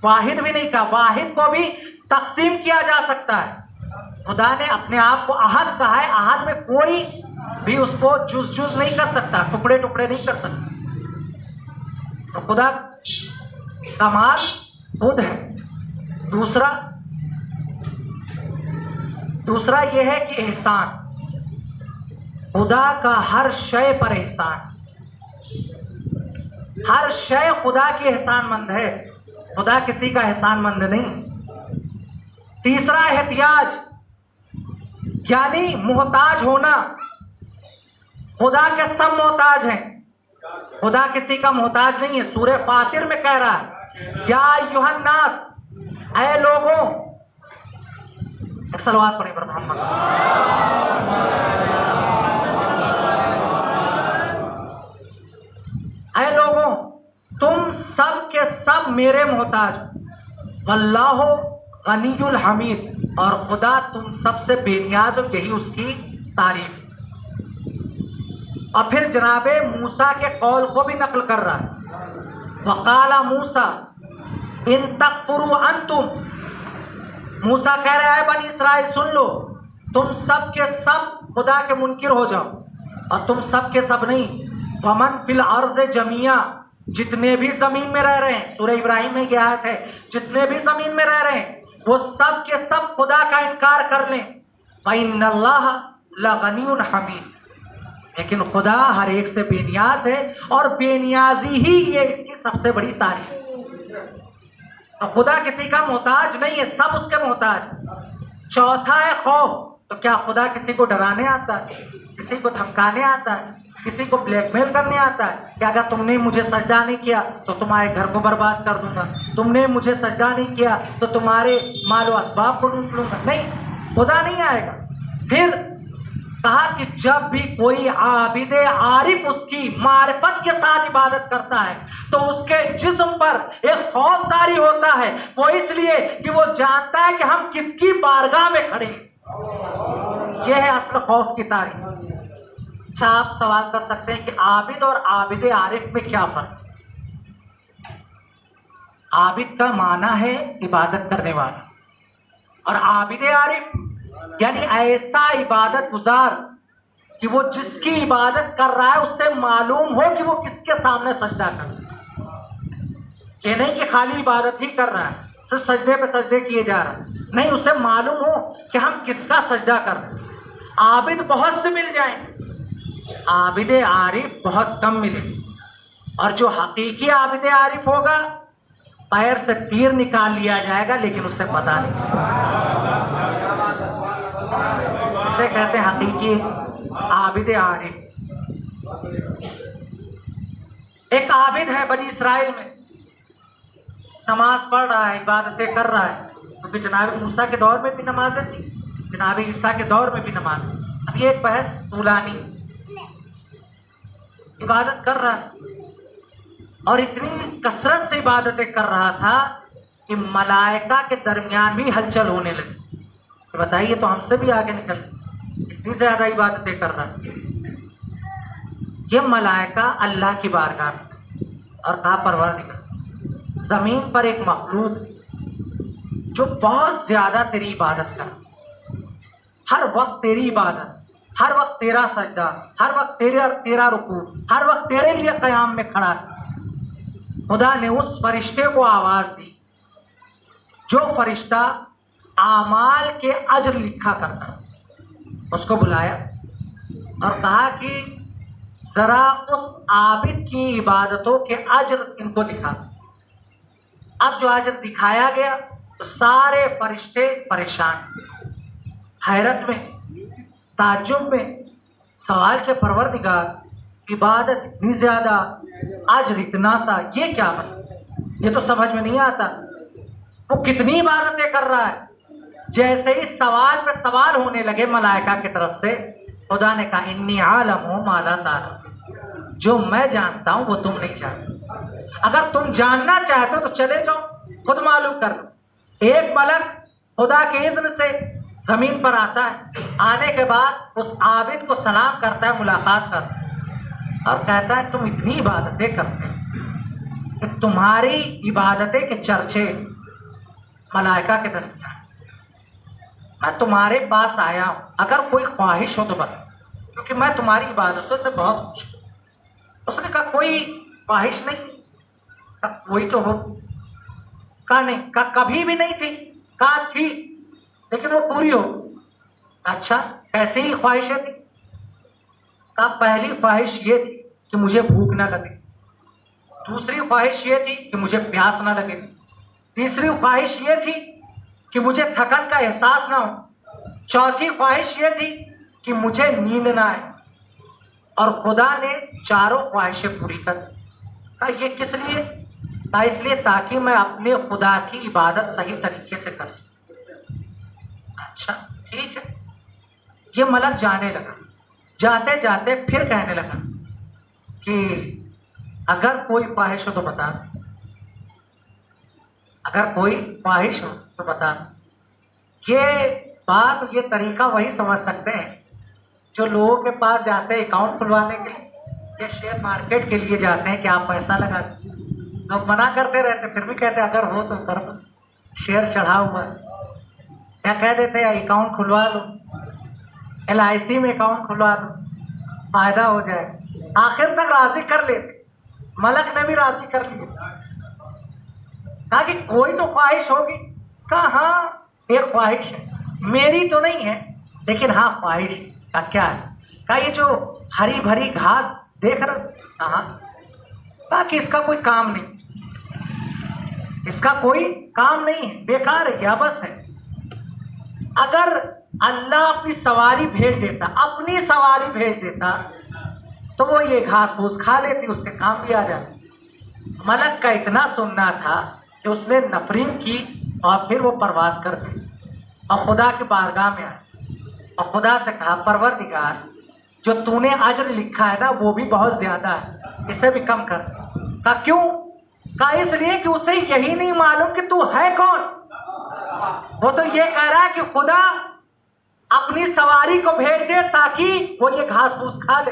वाहिद भी नहीं कहा, वाहिद को भी तकसीम किया जा सकता है। खुदा ने अपने आप को अहद कहा है, अहद में कोई भी उसको जुज नहीं कर सकता, टुकड़े टुकड़े नहीं कर सकता। तो खुदा कमाल खुद है। दूसरा यह है कि एहसान, खुदा का हर शय पर एहसान, हर शय खुदा की एहसानमंद है, खुदा किसी का एहसानमंद नहीं। तीसरा एहतियाज यानी मोहताज होना, खुदा के सब मोहताज हैं, खुदा किसी का मोहताज नहीं है। सूरह फातिर में कह रहा है, या अय्युहन नास, ऐ लोगों, एक सलवात पढ़ी पर मोहम्मद। ऐ लोगों, तुम सब के सब मेरे मोहताज। वल्लाहु गनियुल हमीद, और खुदा तुम सबसे बेनियाज हो, यही उसकी तारीफ। और फिर जनाबे मूसा के कौल को भी नकल कर रहा है। वकाला मूसा इन तकफुरु अंतुम, मूसा कह रहा है बनी इसराइल सुन लो, तुम सब के सब खुदा के मुनकिर हो जाओ। और तुम सब के सब नहीं, वमन फिल अर्ज़ जमिया, जितने भी जमीन में रह रहे हैं, सूरह इब्राहिम में यह आयत है, जितने भी जमीन में रह रहे हैं वो सब के सब खुदा का इनकार कर लें। फइन्नल्लाह लगनियुन हमीद, लेकिन खुदा हर एक से बेनियाज है और बेनियाजी ही ये इसकी सबसे बड़ी तारीफ है। तो खुदा किसी का मोहताज नहीं है, सब उसके मोहताज। चौथा है खौफ, तो क्या खुदा किसी को डराने आता है, किसी को धमकाने आता है, किसी को ब्लैकमेल करने आता है कि अगर तुमने मुझे सजदा नहीं किया तो तुम्हारे घर को बर्बाद कर दूंगा, तुमने मुझे सजदा नहीं किया तो तुम्हारे मालो असबाब को लूट लूंगा? नहीं, खुदा नहीं आएगा। फिर कहा कि जब भी कोई आबिद आरिफ उसकी मारिफत के साथ इबादत करता है तो उसके जिस्म पर एक खौफ तारी होता है। वो इसलिए कि वो जानता है कि हम किसकी बारगाह में खड़े हैं। यह है असल खौफ की तारीफ। अच्छा, आप सवाल कर सकते हैं कि आबिद और आबिद आरिफ में क्या फर्क है? आबिद का माना है इबादत करने वाला, और आबिद आरिफ यानी ऐसा इबादत गुजार कि वो जिसकी इबादत कर रहा है उससे मालूम हो कि वो किसके सामने सजदा कर रहा है। ये नहीं कि खाली इबादत ही कर रहा है, सिर्फ सजदे पे सजदे किए जा रहा है, नहीं, उसे मालूम हो कि हम किसका सजदा कर रहे हैं। आबिद बहुत से मिल जाएंगे, आबिद आरिफ बहुत कम मिले। और जो हकीकी आबिद आरिफ होगा पैर से तीर निकाल लिया जाएगा लेकिन उसे पता नहीं चलेगा। इसे कहते हैं हकीकी आबिद आरिफ। एक आबिद है बनी इसराइल में, नमाज पढ़ रहा है, इबादतें कर रहा है, क्योंकि जनाब मूसा के दौर में भी नमाजें थी, जनाब ईसा के दौर में भी नमाज। अब ये एक बहस तूलानी, इबादत कर रहा है और इतनी कसरत से इबादतें कर रहा था कि मलाइका के दरमियान भी हलचल होने लगी। तो बताइए, तो हमसे भी आगे निकल, इतनी ज्यादा इबादतें कर रहा है। ये मलाइका अल्लाह की बारगाह में और कहा परवरदिगार, जमीन पर एक मखलूक जो बहुत ज्यादा तेरी इबादत कर, हर वक्त तेरी इबादत, हर वक्त तेरा सजदा, हर वक्त तेरा रुकू, हर वक्त तेरे लिए क़याम में खड़ा है। खुदा ने उस फरिश्ते को आवाज दी जो फरिश्ता आमाल के अज्र लिखा करता, उसको बुलाया और कहा कि जरा उस आबिद की इबादतों के अज्र इनको दिखा। अब जो अज्र दिखाया गया तो सारे फरिश्ते परेशान, हैरत में, ताज्जुब में, सवाल के परवरदिगार, इबादत इतनी ज्यादा, अज्र इतना सा, ये क्या मसला, ये तो समझ में नहीं आता। वो कितनी इबादतें कर रहा है। जैसे ही सवाल पे सवाल होने लगे मलाइका की तरफ से, खुदा ने कहा इन्नी आलम हूँ माला ताला, जो मैं जानता हूँ वो तुम नहीं जानते। अगर तुम जानना चाहते हो तो चले जाओ, खुद मालूम कर लो। एक मलक खुदा के इज़्न से जमीन पर आता है, आने के बाद उस आबिद को सलाम करता है, मुलाकात करता है और कहता है तुम इतनी इबादतें करते हो कि तुम्हारी इबादतें के चर्चे मलाइका के दरमियान, मैं तुम्हारे पास आया हूँ, अगर कोई ख्वाहिश हो तो बता, क्योंकि मैं तुम्हारी इबादतों से बहुत खुश हूँ। उसने कहा कोई ख्वाहिश नहीं, कहा कोई तो हो, कहा नहीं, कहा कभी भी नहीं थी, कहा थी लेकिन वो पूरी हो। अच्छा, कैसी ही ख्वाहिशें थी? कहा पहली ख्वाहिश ये थी कि मुझे भूख ना लगे, दूसरी ख्वाहिश ये थी कि मुझे प्यास ना लगे, तीसरी ख्वाहिश ये थी कि मुझे थकन का एहसास ना हो, चौथी ख्वाहिश ये थी कि मुझे नींद ना आए। और खुदा ने चारों ख्वाहिशें पूरी कर दी। कहा ये किस लिए? कहा इसलिए ताकि मैं अपने खुदा की इबादत सही तरीके से कर सकूं। अच्छा ठीक है। ये मलक जाने लगा, जाते जाते फिर कहने लगा कि अगर कोई ख्वाहिश हो तो बता दो, अगर कोई ख्वाहिश हो तो बता दो। ये बात, ये तरीका वही समझ सकते हैं जो लोगों के पास जाते हैं अकाउंट खुलवाने के लिए, ये शेयर मार्केट के लिए जाते हैं कि आप पैसा लगा दो। लोग मना करते रहते, फिर भी कहते अगर हो तो कर दो, शेयर चढ़ा हुआ है। या कह देते हैं अकाउंट खुलवा लो, LIC में अकाउंट खुलवा लो, फायदा हो जाए। आखिर तक राजी कर लेते, मलक ने भी राजी कर लिया। कहा कि कोई तो ख्वाहिश होगी। कहा हाँ एक ख्वाहिश है, मेरी तो नहीं है लेकिन हाँ ख्वाहिश है। कहा क्या है? कहा ये जो हरी भरी घास देख रहे, कहा कि इसका कोई काम नहीं, इसका कोई काम नहीं है, बेकार है, क्या बस है। अगर अल्लाह अपनी सवारी भेज देता, अपनी सवारी भेज देता तो वो ये घास फूस खा लेती, उसके काम भी आ जाती। मलक का इतना सुनना था कि उसने नफरीन की और फिर वो परवाज कर दी और खुदा के बारगाह में आए और खुदा से कहा परवरदिगार, जो तूने अजर लिखा है ना वो भी बहुत ज्यादा है, इसे भी कम कर। कहा क्यों? कहा इसलिए कि उसे यही नहीं मालूम कि तू है कौन। वो तो ये कह रहा है कि खुदा अपनी सवारी को भेज दे ताकि वो ये घास फूस खा ले।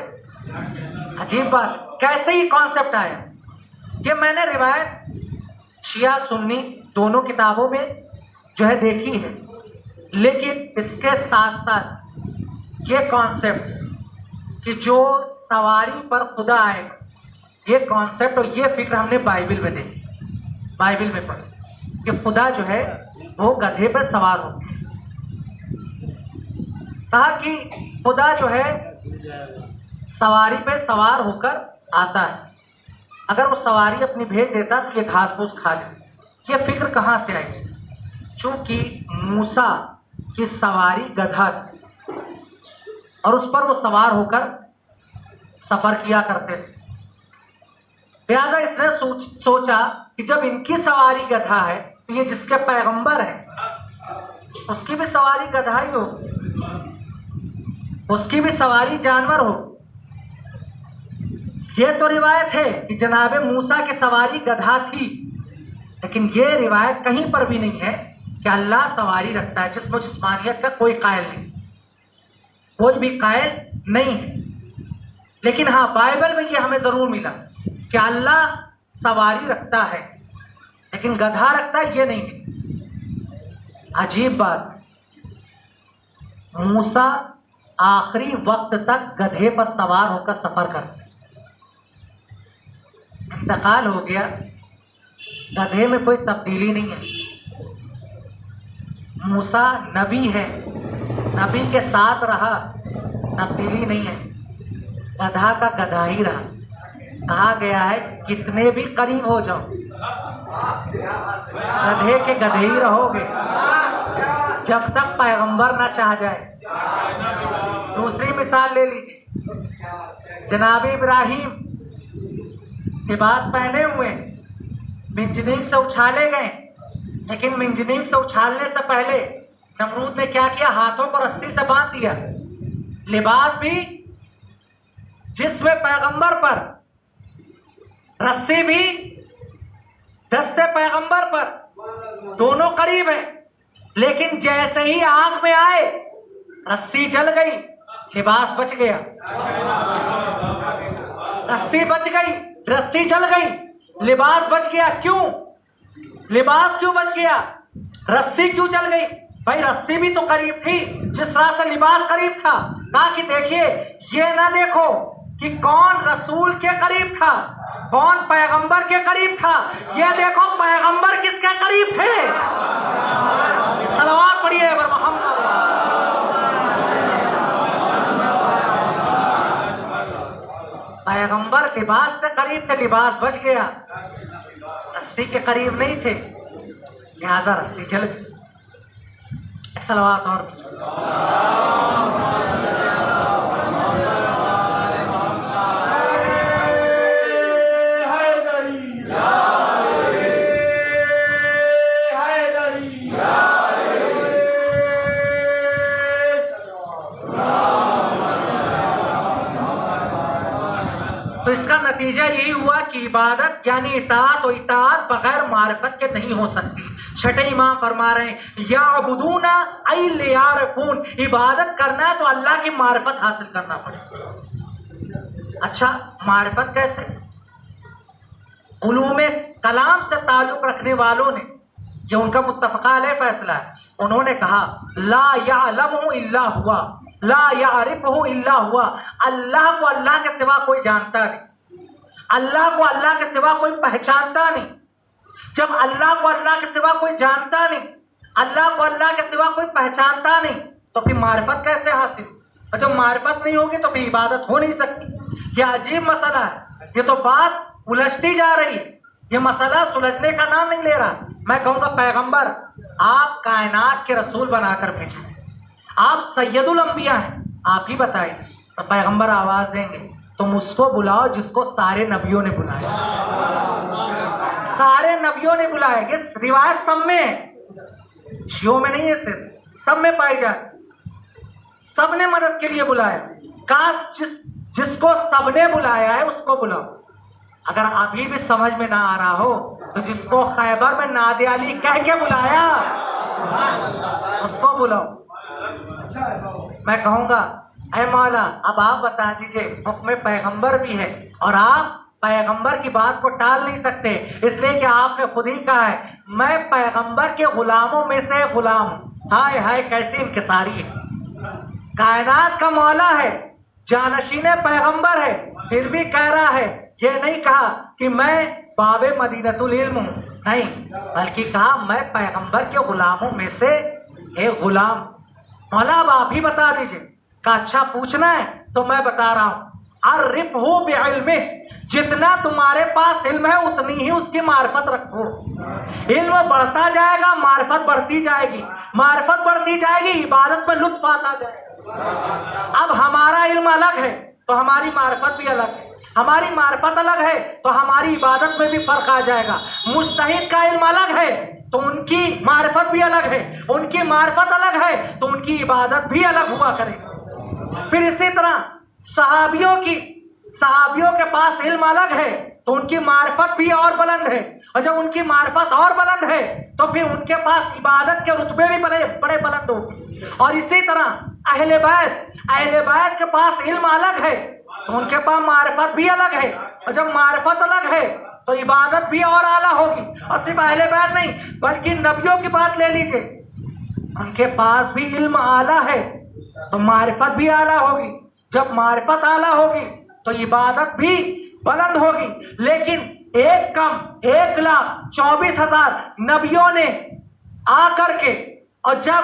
अजीब बात, कैसे ही कॉन्सेप्ट आया। ये मैंने रिवायत शिया सुन्नी दोनों किताबों में जो है देखी है, लेकिन इसके साथ साथ ये कॉन्सेप्ट कि जो सवारी पर खुदा आएगा, ये कॉन्सेप्ट और ये फिक्र हमने बाइबल में देखी, बाइबल में पढ़ी कि खुदा जो है वो गधे पर सवार हो। कहा कि खुदा जो है सवारी पे सवार होकर आता है, अगर वो सवारी अपनी भेज देता तो ये घास फूस खा ले। ये फिक्र कहाँ से आई? चूंकि मूसा की सवारी गधा थी और उस पर वो सवार होकर सफर किया करते थे, लिहाजा इसने सोचा कि जब इनकी सवारी गधा है तो ये जिसके पैगंबर है उसकी भी सवारी गधा ही हो, उसकी भी सवारी जानवर हो। ये तो रिवायत है कि जनाब मूसा की सवारी गधा थी, लेकिन ये रिवायत कहीं पर भी नहीं है कि अल्लाह सवारी रखता है। जिस्म जिस्मानियत का कोई कायल नहीं, कोई भी कायल नहीं है। लेकिन हाँ बाइबल में ये हमें जरूर मिला कि अल्लाह सवारी रखता है, लेकिन गधा रखता है ये नहीं है। अजीब बात, मूसा आखिरी वक्त तक गधे पर सवार होकर सफर करते, इंतकाल हो गया, गधे में कोई तब्दीली नहीं है। मूसा नबी है, नबी के साथ रहा, तब्दीली नहीं है, गधा का गधा ही रहा। कहा गया है कितने भी करीब हो जाओ गधे के गधे ही रहोगे जब तक पैगंबर ना चाह जाए। दूसरी मिसाल ले लीजिए, जनाब इब्राहिम लिबास पहने हुए मिंजनीक से उछाले गए, लेकिन मिंजनीक से उछालने से पहले नमरूद ने क्या किया? हाथों को रस्सी से बांध दिया। लिबास भी जिसमें पैगंबर पर, रस्सी भी दस्ते पैगंबर पर, दोनों करीब हैं, लेकिन जैसे ही आग में आए रस्सी जल गई, लिबास बच गया। रस्सी बच गई, रस्सी जल गई, लिबास बच गया। क्यों? लिबास क्यों बच गया? रस्सी क्यों जल गई? भाई रस्सी भी तो करीब थी जिस तरह से लिबास करीब था। कहा कि देखिए, ये ना देखो कि कौन रसूल के करीब था, कौन पैगंबर के करीब था, ये देखो पैगंबर किसके करीब थे। सलवात पढ़िए बर मोहम्मद। पैगंबर लिबास से करीब थे, लिबास बच गया, रस्सी के करीब नहीं थे, लिहाजा रस्सी जल गई। सलवात और तो इसका नतीजा यही हुआ कि इबादत यानी इताअत और इताअत बगैर मारिफत के नहीं हो सकती। छठे इमाम फरमा रहे हैं याबुदूना ऐ लियारफून, इबादत करना है तो अल्लाह की मारिफत हासिल करना पड़ेगा। अच्छा, मारिफत कैसे? उलूम कलाम से ताल्लुक रखने वालों ने, ये उनका मुत्तफ़क़ा अलैह फैसला है, उन्होंने कहा ला यअलमु इल्ला हुआ, ला यअरिफहु इल्ला हुआ, अल्लाह को अल्लाह के सिवा कोई जानता नहीं, अल्लाह को अल्लाह के सिवा कोई पहचानता नहीं। जब अल्लाह को अल्लाह के सिवा कोई जानता नहीं, अल्लाह को अल्लाह के सिवा कोई पहचानता नहीं, तो फिर मारिफत कैसे हासिल? और जब मारिफत नहीं होगी तो फिर इबादत हो नहीं सकती। यह अजीब मसला है, ये तो बात उलझती जा रही है, ये मसला सुलझने का नाम नहीं ले रहा। मैं कहूँगा पैगंबर आप कायनात के रसूल बनाकर भेजे, आप सैयदुल अंबिया हैं, आप ही बताइए। तो पैगंबर आवाज़ देंगे तुम उसको बुलाओ जिसको सारे नबियों ने बुलाया, सारे नबियों ने बुलाया। ये रिवायत सब में है, शियों में नहीं है, सिर्फ सब में पाई जाए। सब ने मदद के लिए बुलाया, काश जिसको सबने बुलाया है उसको बुलाओ। अगर अभी भी समझ में ना आ रहा हो तो जिसको खैबर में नादे अली कह के बुलाया उसको बुलाओ। मैं कहूँगा ऐ मौला अब आप बता दीजिए, हुक्म पैगंबर भी है और आप पैगंबर की बात को टाल नहीं सकते, इसलिए कि आपने खुद ही कहा है मैं पैगंबर के गुलामों में से गुलाम हूँ। हाय हाय कैसी इंकिसारी है, कायनात का मौला है, जानशीने पैगंबर है, फिर भी कह रहा है, ये नहीं कहा कि मैं बाबे मदीनतुल इल्म हूँ, नहीं, बल्कि कहा मैं पैगंबर के गुलामों में से एक गुलाम। मौला अब आप ही बता दीजिए। का अच्छा पूछना है तो मैं बता रहा हूँ, अर्रिफहु बिइल्मिह, जितना तुम्हारे पास इल्म है उतनी ही उसकी मार्फत रखो। इल्म बढ़ता जाएगा, मार्फत बढ़ती जाएगी, मार्फत बढ़ती जाएगी, इबादत में लुत्फ आता जाएगा। अब हमारा इल्म अलग है तो हमारी मार्फत भी अलग है, हमारी मार्फत अलग है तो हमारी इबादत में भी फर्क आ जाएगा। मुज्तहिद का इल्म अलग है तो उनकी मार्फत भी अलग है, उनकी मार्फत अलग है तो उनकी इबादत भी अलग हुआ करेगी। फिर इसी तरह सहाबियों के पास इल्म अलग है तो उनकी मार्फत भी और बुलंद है, और जब उनकी मार्फत और बुलंद है तो फिर उनके पास इबादत के रुतबे भी बड़े बुलंद होंगे। और इसी तरह अहले बैत के पास इल्म अलग है तो उनके पास मार्फत भी अलग है, और जब मार्फत अलग है तो इबादत भी और आला होगी। और सिर्फ अहले बैत नहीं बल्कि नबियों की बात ले लीजिए, उनके पास भी इल्म आला है तो मार्फत भी आला होगी, जब मार्फत आला होगी तो इबादत भी बुलंद होगी। लेकिन 1,24,000 नबियों ने आकर के और जब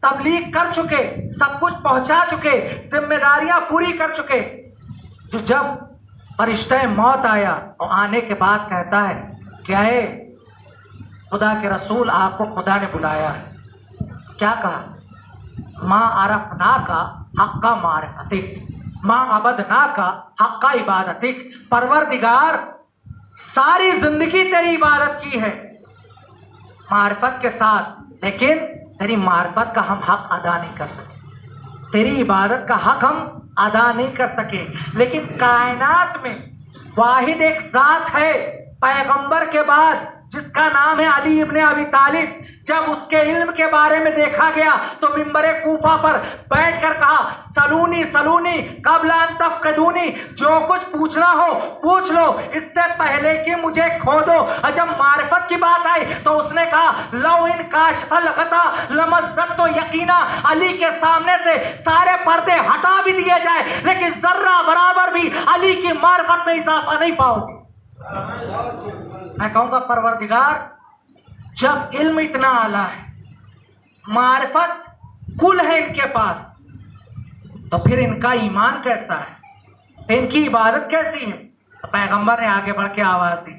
तबलीग कर चुके, सब कुछ पहुंचा चुके, जिम्मेदारियां पूरी कर चुके, तो जब फरिश्ता मौत आया और आने के बाद कहता है क्या है खुदा के रसूल, आपको खुदा ने बुलाया है। क्या कहा? माँ अरफना का हक्का मारिफतिक, माँ अबदना का हक्का इबादतिक। परवरदिगार सारी जिंदगी तेरी इबादत की है मारिफत के साथ, लेकिन तेरी मारिफत का हम हक अदा नहीं कर सके, तेरी इबादत का हक हम अदा नहीं कर सके। लेकिन कायनात में वाहिद एक जात है पैगंबर के बाद जिसका नाम है अली इब्ने अबी तालिब। जब उसके इल्म के बारे में देखा गया तो मिंबरे कूफा पर बैठकर कहा सलूनी सलूनी कब्ल अन तफ़क़िदूनी, जो कुछ पूछना हो पूछ लो, इससे पहले कि मुझे खो दो। और जब मारिफत की बात आई तो उसने कहा लौ इन काशफल गता लमज़्ज़त तो यकीना, अली के सामने से सारे पर्दे हटा भी दिए जाए लेकिन जर्रा बराबर भी अली की मारिफत में इजाफा नहीं पाओगे। मैं कहूँगा परवरदिगार जब इल्म इतना आला है, मारिफत कुल है इनके पास, तो फिर इनका ईमान कैसा है, इनकी इबादत कैसी है? तो पैगंबर ने आगे बढ़ के आवाज़ दी,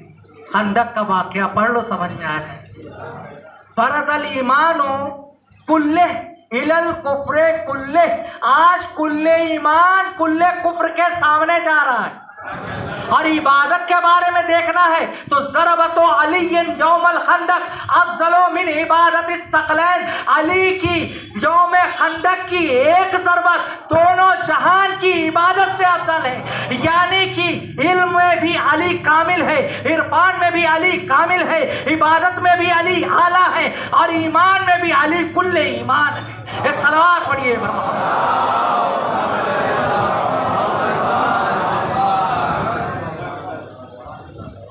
खंदक का वाक़या पढ़ लो, समझ में आ जाए। फरज़ल ईमानो कुल्ले इलल कुफ्रे कुल्ले, आज कुल्ले ईमान कुल्ले कुफ्र के सामने जा रहा है। और इबादत के बारे में देखना है तो ज़रबतो अलीयन यौमल खंदक अफज़लो मिन इबादत सकलैन, अली की यौम खंदक की एक ज़रबत दोनों जहान की इबादत से अफजल है। यानी कि इल्म में भी अली कामिल है, इरफान में भी अली कामिल है, इबादत में भी अली आला है और ईमान में भी अली कुल्ले ईमान है। एक सलवात पढ़िए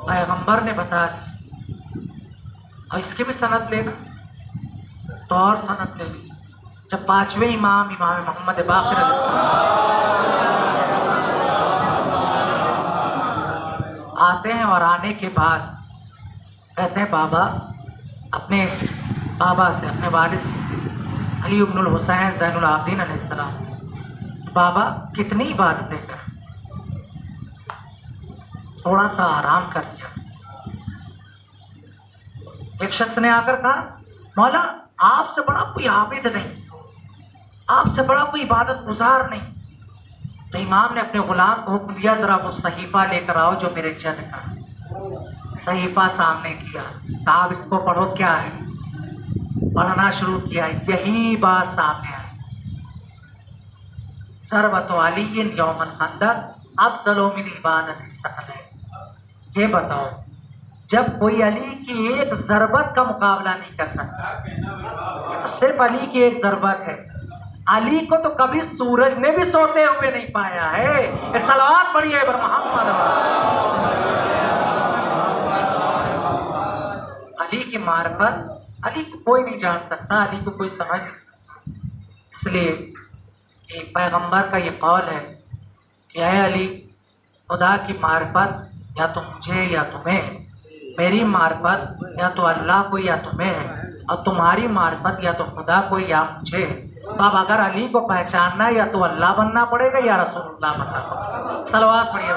पैगंबर ने बताया। और इसके भी सनद लेना तो और सनद ले ली। जब पांचवें इमाम मोहम्मद बाक़िर आते हैं और आने के बाद कहते हैं बाबा अपने बाबा से, अपने वालिद से, अली इब्नुल हुसैन ज़ैनुल आबिदीन अलैहिस्सलाम, बाबा कितनी इबादतें कर, थोड़ा सा आराम कर लिया। एक शख्स ने आकर कहा मौला आपसे बड़ा कोई आबिद नहीं, आपसे बड़ा कोई इबादत गुजार नहीं। तो इमाम ने अपने गुलाम को हुक्म दिया जरा वो सहीफा लेकर आओ जो मेरे जद का। सहीफा सामने किया, आप इसको पढ़ो क्या है। पढ़ना शुरू किया, यही बात सामने आई। ज़रबतो अलीयन यौमल खंदक अफज़लो मिन इबादत सकलैन। ये बताओ जब कोई अली की एक ज़रबत का मुकाबला नहीं कर सकता, तो सिर्फ अली की एक ज़रबत है, अली को तो कभी सूरज ने भी सोते हुए नहीं पाया है। सलावत पढ़िए मोहम्मद। अली की मार्फत अली को कोई नहीं जान सकता, अली को कोई समझ नहीं सकता। इसलिए कि पैगंबर का ये कौल है कि ऐ अली खुदा की मार्फत या तो मुझे या तुम्हें, मेरी मार्फत या तो अल्लाह को या तुम्हें है, और तुम्हारी मार्फत या तो खुदा को या मुझे। तो अब अगर अली को पहचानना है या तो अल्लाह बनना पड़ेगा या रसूलुल्लाह बनना पड़ेगा। सलवात पढ़िए।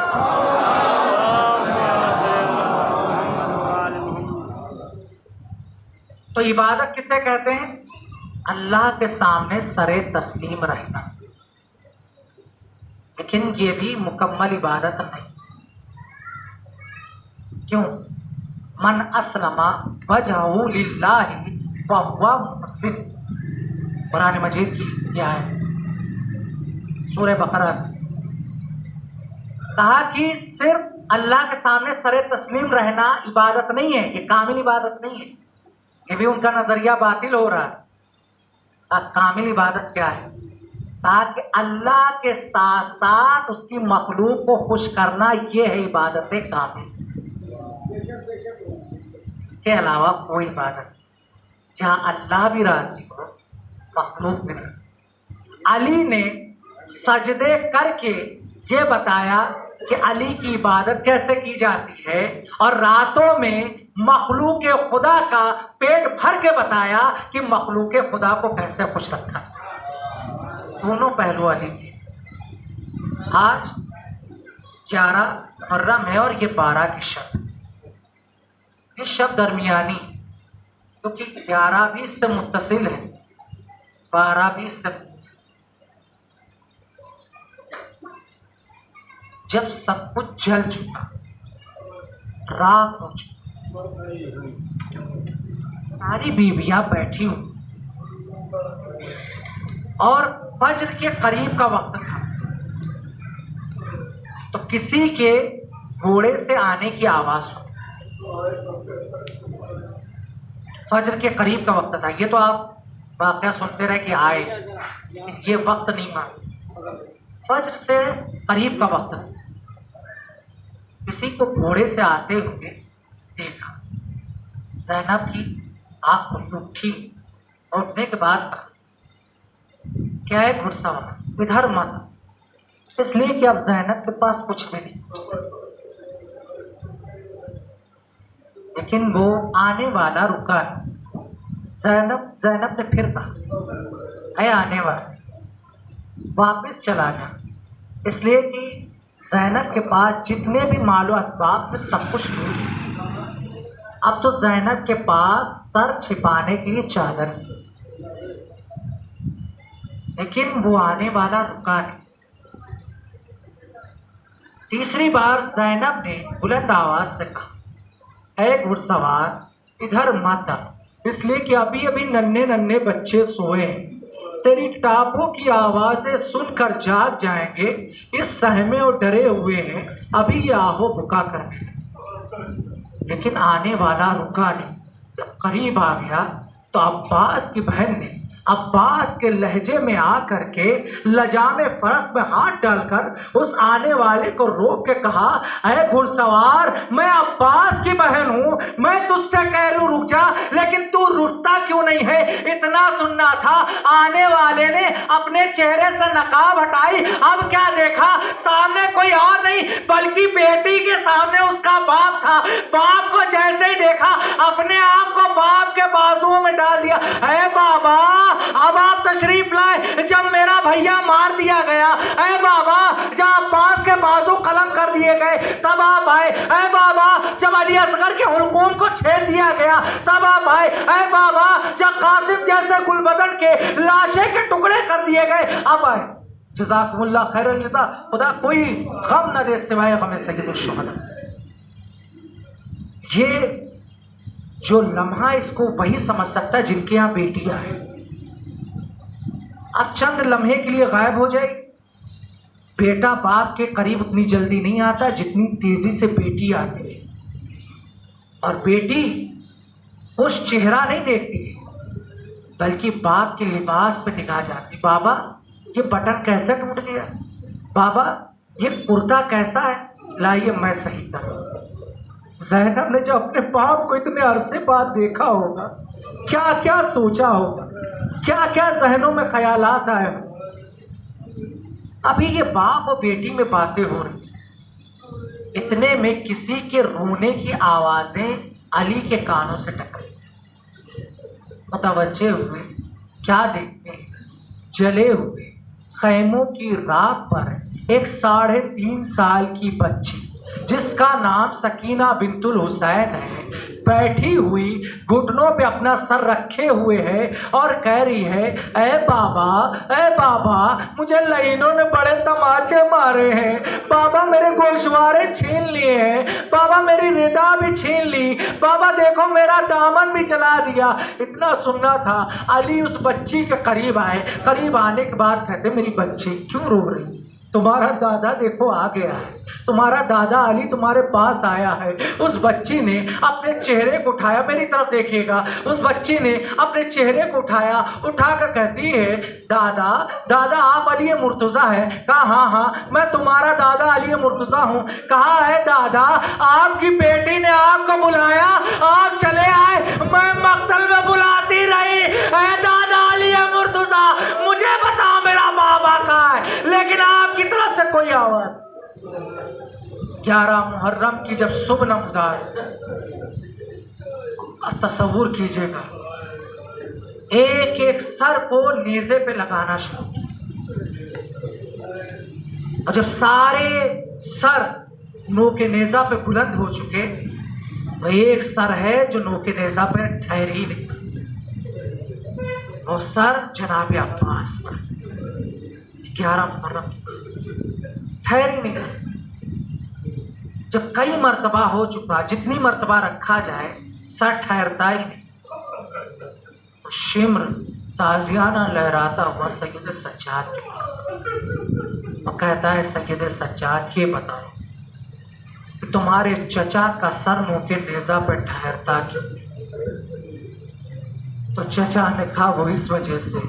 तो इबादत किसे कहते हैं? अल्लाह के सामने सरे तस्लीम रहना। लेकिन ये भी मुकम्मल इबादत नहीं। क्यों? मन अस्लमा वजहू लिल्लाहि वहुवा मुहसिन, कुरान मजीद की यह है, सूरह बकरा। कहा कि सिर्फ अल्लाह के सामने सरे तस्लीम रहना इबादत नहीं है, ये कामिल इबादत नहीं है। ये भी उनका नजरिया बातिल हो रहा है। कामिल इबादत क्या है? ताकि अल्लाह के साथ साथ उसकी मखलूक को खुश करना, ये है इबादत कामिल। इसके अलावा कोई इबादत जहाँ अल्लाह भी राजी हो, मखलूक भी नहीं। अली ने सजदे करके ये बताया कि अली की इबादत कैसे की जाती है, और रातों में मखलूक खुदा का पेट भर के बताया कि मखलूक खुदा को कैसे खुश रखा। दोनों पहलू अली के। आज 11 मुहर्रम है और ये 12 की शब्द, ये शब्द दरमियानी, क्योंकि 11 भी इससे मुत्तसिल है, 12 भी इससे। जब सब कुछ जल चुका, राख हो चुका, सारी बीवियां बैठी हुई और फज्र के करीब का वक्त था, तो किसी के घोड़े से आने की आवाज सुनी। फज्र के करीब का वक्त था। ये तो आप वाकया सुनते रहे कि आए, ये वक्त नहीं माना। फज्र से करीब का वक्त था, किसी को घोड़े से आते हुए देखा। ज़ैनब की आँख उठी, और उठने के बाद कहा क्या है घुड़सवार, इधर मत, इसलिए कि अब ज़ैनब के पास कुछ भी नहीं। लेकिन वो आने वाला रुका। ज़ैनब ने फिर कहा है आने वाला, वापस चला जा, इसलिए कि ज़ैनब के पास जितने भी मालो असबाब थे सब कुछ मिल। अब तो ज़ैनब के पास सर छिपाने के लिए चादर थी, लेकिन वो आने वाला रुका नहीं। तीसरी बार ज़ैनब ने बुलंद आवाज से कहा, ऐ घुड़सवार इधर मत आ, इसलिए कि अभी अभी नन्हे नन्हे बच्चे सोए हैं, तेरी टापों की आवाजें सुनकर जाग जाएंगे, इस सहमे और डरे हुए हैं, अभी ये आहो बुका करने। लेकिन आने वाला रुका नहीं। जब करीब आ गया तो अब्बास की बहन ने अब्बास के लहजे में आ करके लजामे फरस में हाथ डालकर उस आने वाले को रोक के कहा, अरे घुड़सवार मैं अब्बास की बहन हूँ, मैं तुझसे कह रही हूँ रुक जा, लेकिन तू रुकता क्यों नहीं है? इतना सुनना था। आने वाले ने अपने चेहरे से नकाब हटाई, अब क्या देखा? सामने कोई और नहीं बल्कि बेटी के सामने उसका बाप था। बाप को जैसे ही देखा अपने आप को बाप के बाजुओं में डाल दिया। अरे बाबा अब आप तशरीफ लाए, जब मेरा भैया मार दिया गया, ऐ बाबा जब अब्बास के बाजू कलम कर दिए गए तब आप आए, ऐ बाबा जब अली असगर के हुलकूम को छेद दिया गया तब आप आए, ऐ बाबा जब कासिम जैसे गुलबदन के लाशे के टुकड़े कर दिए गए अब आए। जज़ाकुमुल्लाह खैरल जज़ा, खुदा कोई गम न दे सिवाय गम सय्यदुश शुहदा। ये जो लम्हा इसको वही समझ सकता है जिनके यहाँ बेटियां हैं। अब चंद लम्हे के लिए गायब हो जाए। बेटा बाप के करीब उतनी जल्दी नहीं आता जितनी तेजी से बेटी आती है, और बेटी उस चेहरा नहीं देखती बल्कि बाप के लिबास पे निगाह जाती। बाबा ये बटन कैसे टूट गया, बाबा ये कुर्ता कैसा है, लाइए मैं सही करूं। ज़ैनब ने जो अपने बाप को इतने अरसे बाद देखा होगा, क्या क्या सोचा होगा, क्या क्या जहनों में ख्यालात आए। अभी ये बाप और बेटी में बातें हो रही, इतने में किसी के रोने की आवाजें अली के कानों से टकराई। मुतवज्जे हुए, क्या देखते हैं? जले हुए खैमों की राख पर एक 3.5 साल की बच्ची जिसका नाम सकीना बिंतुल हुसैन है, बैठी हुई घुटनों पे अपना सर रखे हुए है और कह रही है, ए बाबा मुझे लईनों ने बड़े तमाचे मारे हैं, बाबा मेरे गोशवारे छीन लिए हैं, बाबा मेरी रिदा भी छीन ली, बाबा देखो मेरा दामन भी चला दिया। इतना सुनना था। अली उस बच्ची के करीब आए। करीब आने के बाद कहते, मेरी बच्ची क्यों रो रही? तुम्हारा दादा देखो आ गया है, तुम्हारा दादा अली तुम्हारे पास आया है। उस बच्ची ने अपने चेहरे को उठाया, मेरी तरफ देखिएगा, उस बच्ची ने अपने चेहरे को उठाया, उठाकर कहती है, दादा आप अली मुर्तज़ा है? कहा हाँ मैं तुम्हारा दादा अली मुर्तज़ा हूँ। कहा है दादा आपकी बेटी ने आपको बुलाया, आप चले आए, मैं मक्तल में बुलाती रही, दादा अली मुर्तज़ा मुझे बताओ मेरा बाबा कहाँ है, लेकिन आपकी तरफ से कोई आवाज। 11 मुहर्रम की जब सुबह नमदार, तस्वुर कीजिएगा, एक एक सर को नेज़े पे लगाना शुरू किया, और जब सारे सर नोके नेज़ा पे बुलंद हो चुके, तो एक सर है जो नोके नेज़ा पे ठहर ही नहीं, वो सर जनाब अब्बास पर 11 मुहर्रम ठहर ही नहीं। जब कई मर्तबा हो चुका, जितनी मर्तबा रखा जाए सर ठहरता ही नहीं। शिम्र ताजियाना लहराता हुआ सैयद सज्जाद के पास और कहता है, सैयद सज्जाद ये बताओ कि तुम्हारे चचा का सर नोके नेज़ा पर ठहरता क्यों? तो चचा ने कहा, वो इस वजह से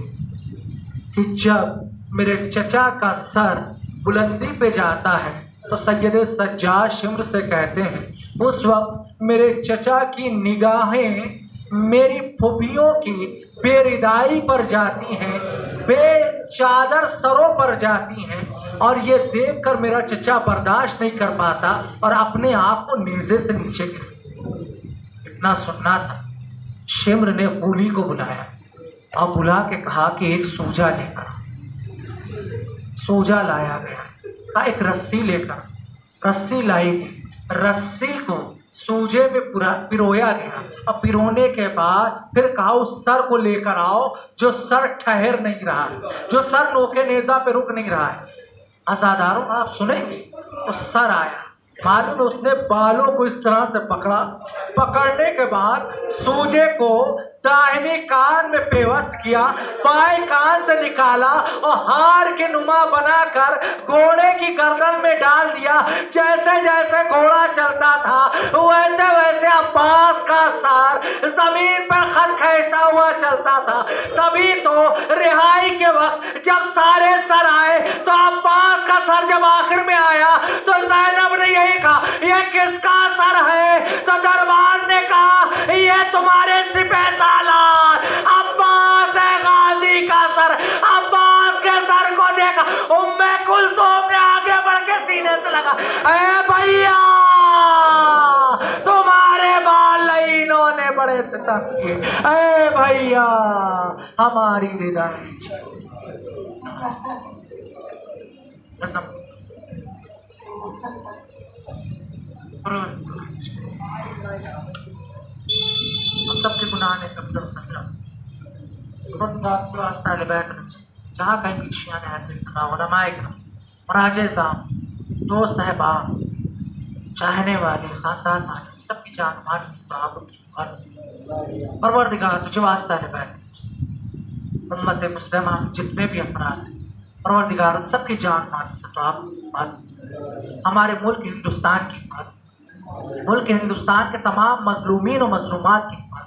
कि जब मेरे चचा का सर बुलंदी पे जाता है तो सैयद सज्जाद शिम्र से कहते हैं, उस वक्त मेरे चचा की निगाहें मेरी फुफियों की बेरिदाई पर जाती हैं, बेचादर सरों पर जाती हैं, और ये देखकर मेरा चचा बर्दाश्त नहीं कर पाता और अपने आप को नेज़े से नीचे गिरा। इतना सुनना था। शिम्र ने कूली को बुलाया और बुला के कहा कि एक सूजा लेकर। सूजा लाया गया, एक रस्सी लेकर रस्सी लाई गई, रस्सी को सूजे में पूरा पिरोया गया और पिरोने के बाद फिर कहा उस सर को लेकर आओ जो सर ठहर नहीं रहा है, जो सर नोके नेज़ा पे रुक नहीं रहा है। आज़ादारों आप सुनेंगे तो सर आया। मालूम है उसने बालों को इस तरह से पकड़ा, पकड़ने के बाद सूजे को दाहिने कान में पेवस्त किया, बाएं कान से निकाला और हार के नुमा बनाकर घोड़े की गर्दन में डाल दिया। जैसे जैसे घोड़ा चलता था वैसे वैसे अब्बास का सर जमीन पर खत खींचता हुआ चलता था। तभी तो रिहाई के वक्त जब सारे सर आए तो अब्बास का सर जब आखिर में आया तो ज़ैनब ने यही कहा, यह किसका सर है? तो दरबार ने कहा, यह तुम्हारे सिपह अब्बास है गाजी का सर। अब्बास के सर को देखा, उम्मे कुलसूम ने आगे बढ़ के सीने से लगा, ए भैया तुम्हारे बाल लाइनों ने बड़े सितम किए, ए भैया हमारी विदाई। हम सबके गुनाह ने कब तक समझा जहाँ कहीं शियान दोस्त अहबाब चाहने वाले खानदान वाले सबकी जान मानी परवरदिगार तुझे वास्ता है बैठ उम्मत मुस्लिमा जितने भी अफराद हैं परवरदिगार सबकी जान मानी से तो आप हमारे मुल्क हिंदुस्तान की बात, मुल्क हिंदुस्तान के तमाम मजलूमीन और मजलूमात की बात,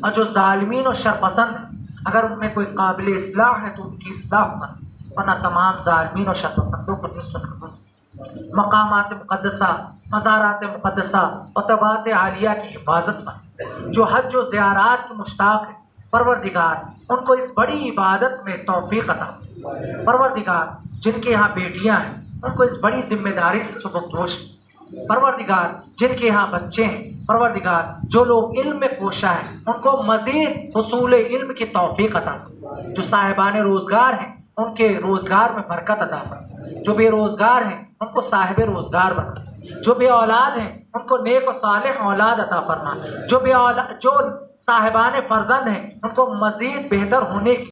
और जो जालिमीन और शरपसंद हैं अगर उनमें कोई काबिल इस्लाह है तो उनकी इस्लाह पर, वरना तमाम जालिमीन और शरपसंदों को मकामात मुक़द्दसा, मज़ारात मुक़द्दसा और तबात आलिया की हिफाजत पर जो हज व ज़ियारात के मुश्ताक़ है परवरदिगार उनको इस बड़ी इबादत में तौफ़ीक़ अता। परवरदिगार जिनके यहाँ बेटियाँ हैं उनको इस बड़ी जिम्मेदारी से सुबकदोश परवरदिगार, जिनके यहाँ बच्चे हैं परवरदिगार, जो लोग इल्म में कोशा है उनको मज़ीद हुसूल इल्म की तौफ़ीक़ अता। जो साहिबान रोज़गार हैं उनके रोज़गार में बरकत अता फरमा, जो बेरोज़गार हैं उनको साहिब रोज़गार बना, जो बे औलाद हैं उनको नेक और सालेह औलाद अता फरमा, जो साहिबान फ़र्जंद हैं उनको मज़ीद बेहतर होने की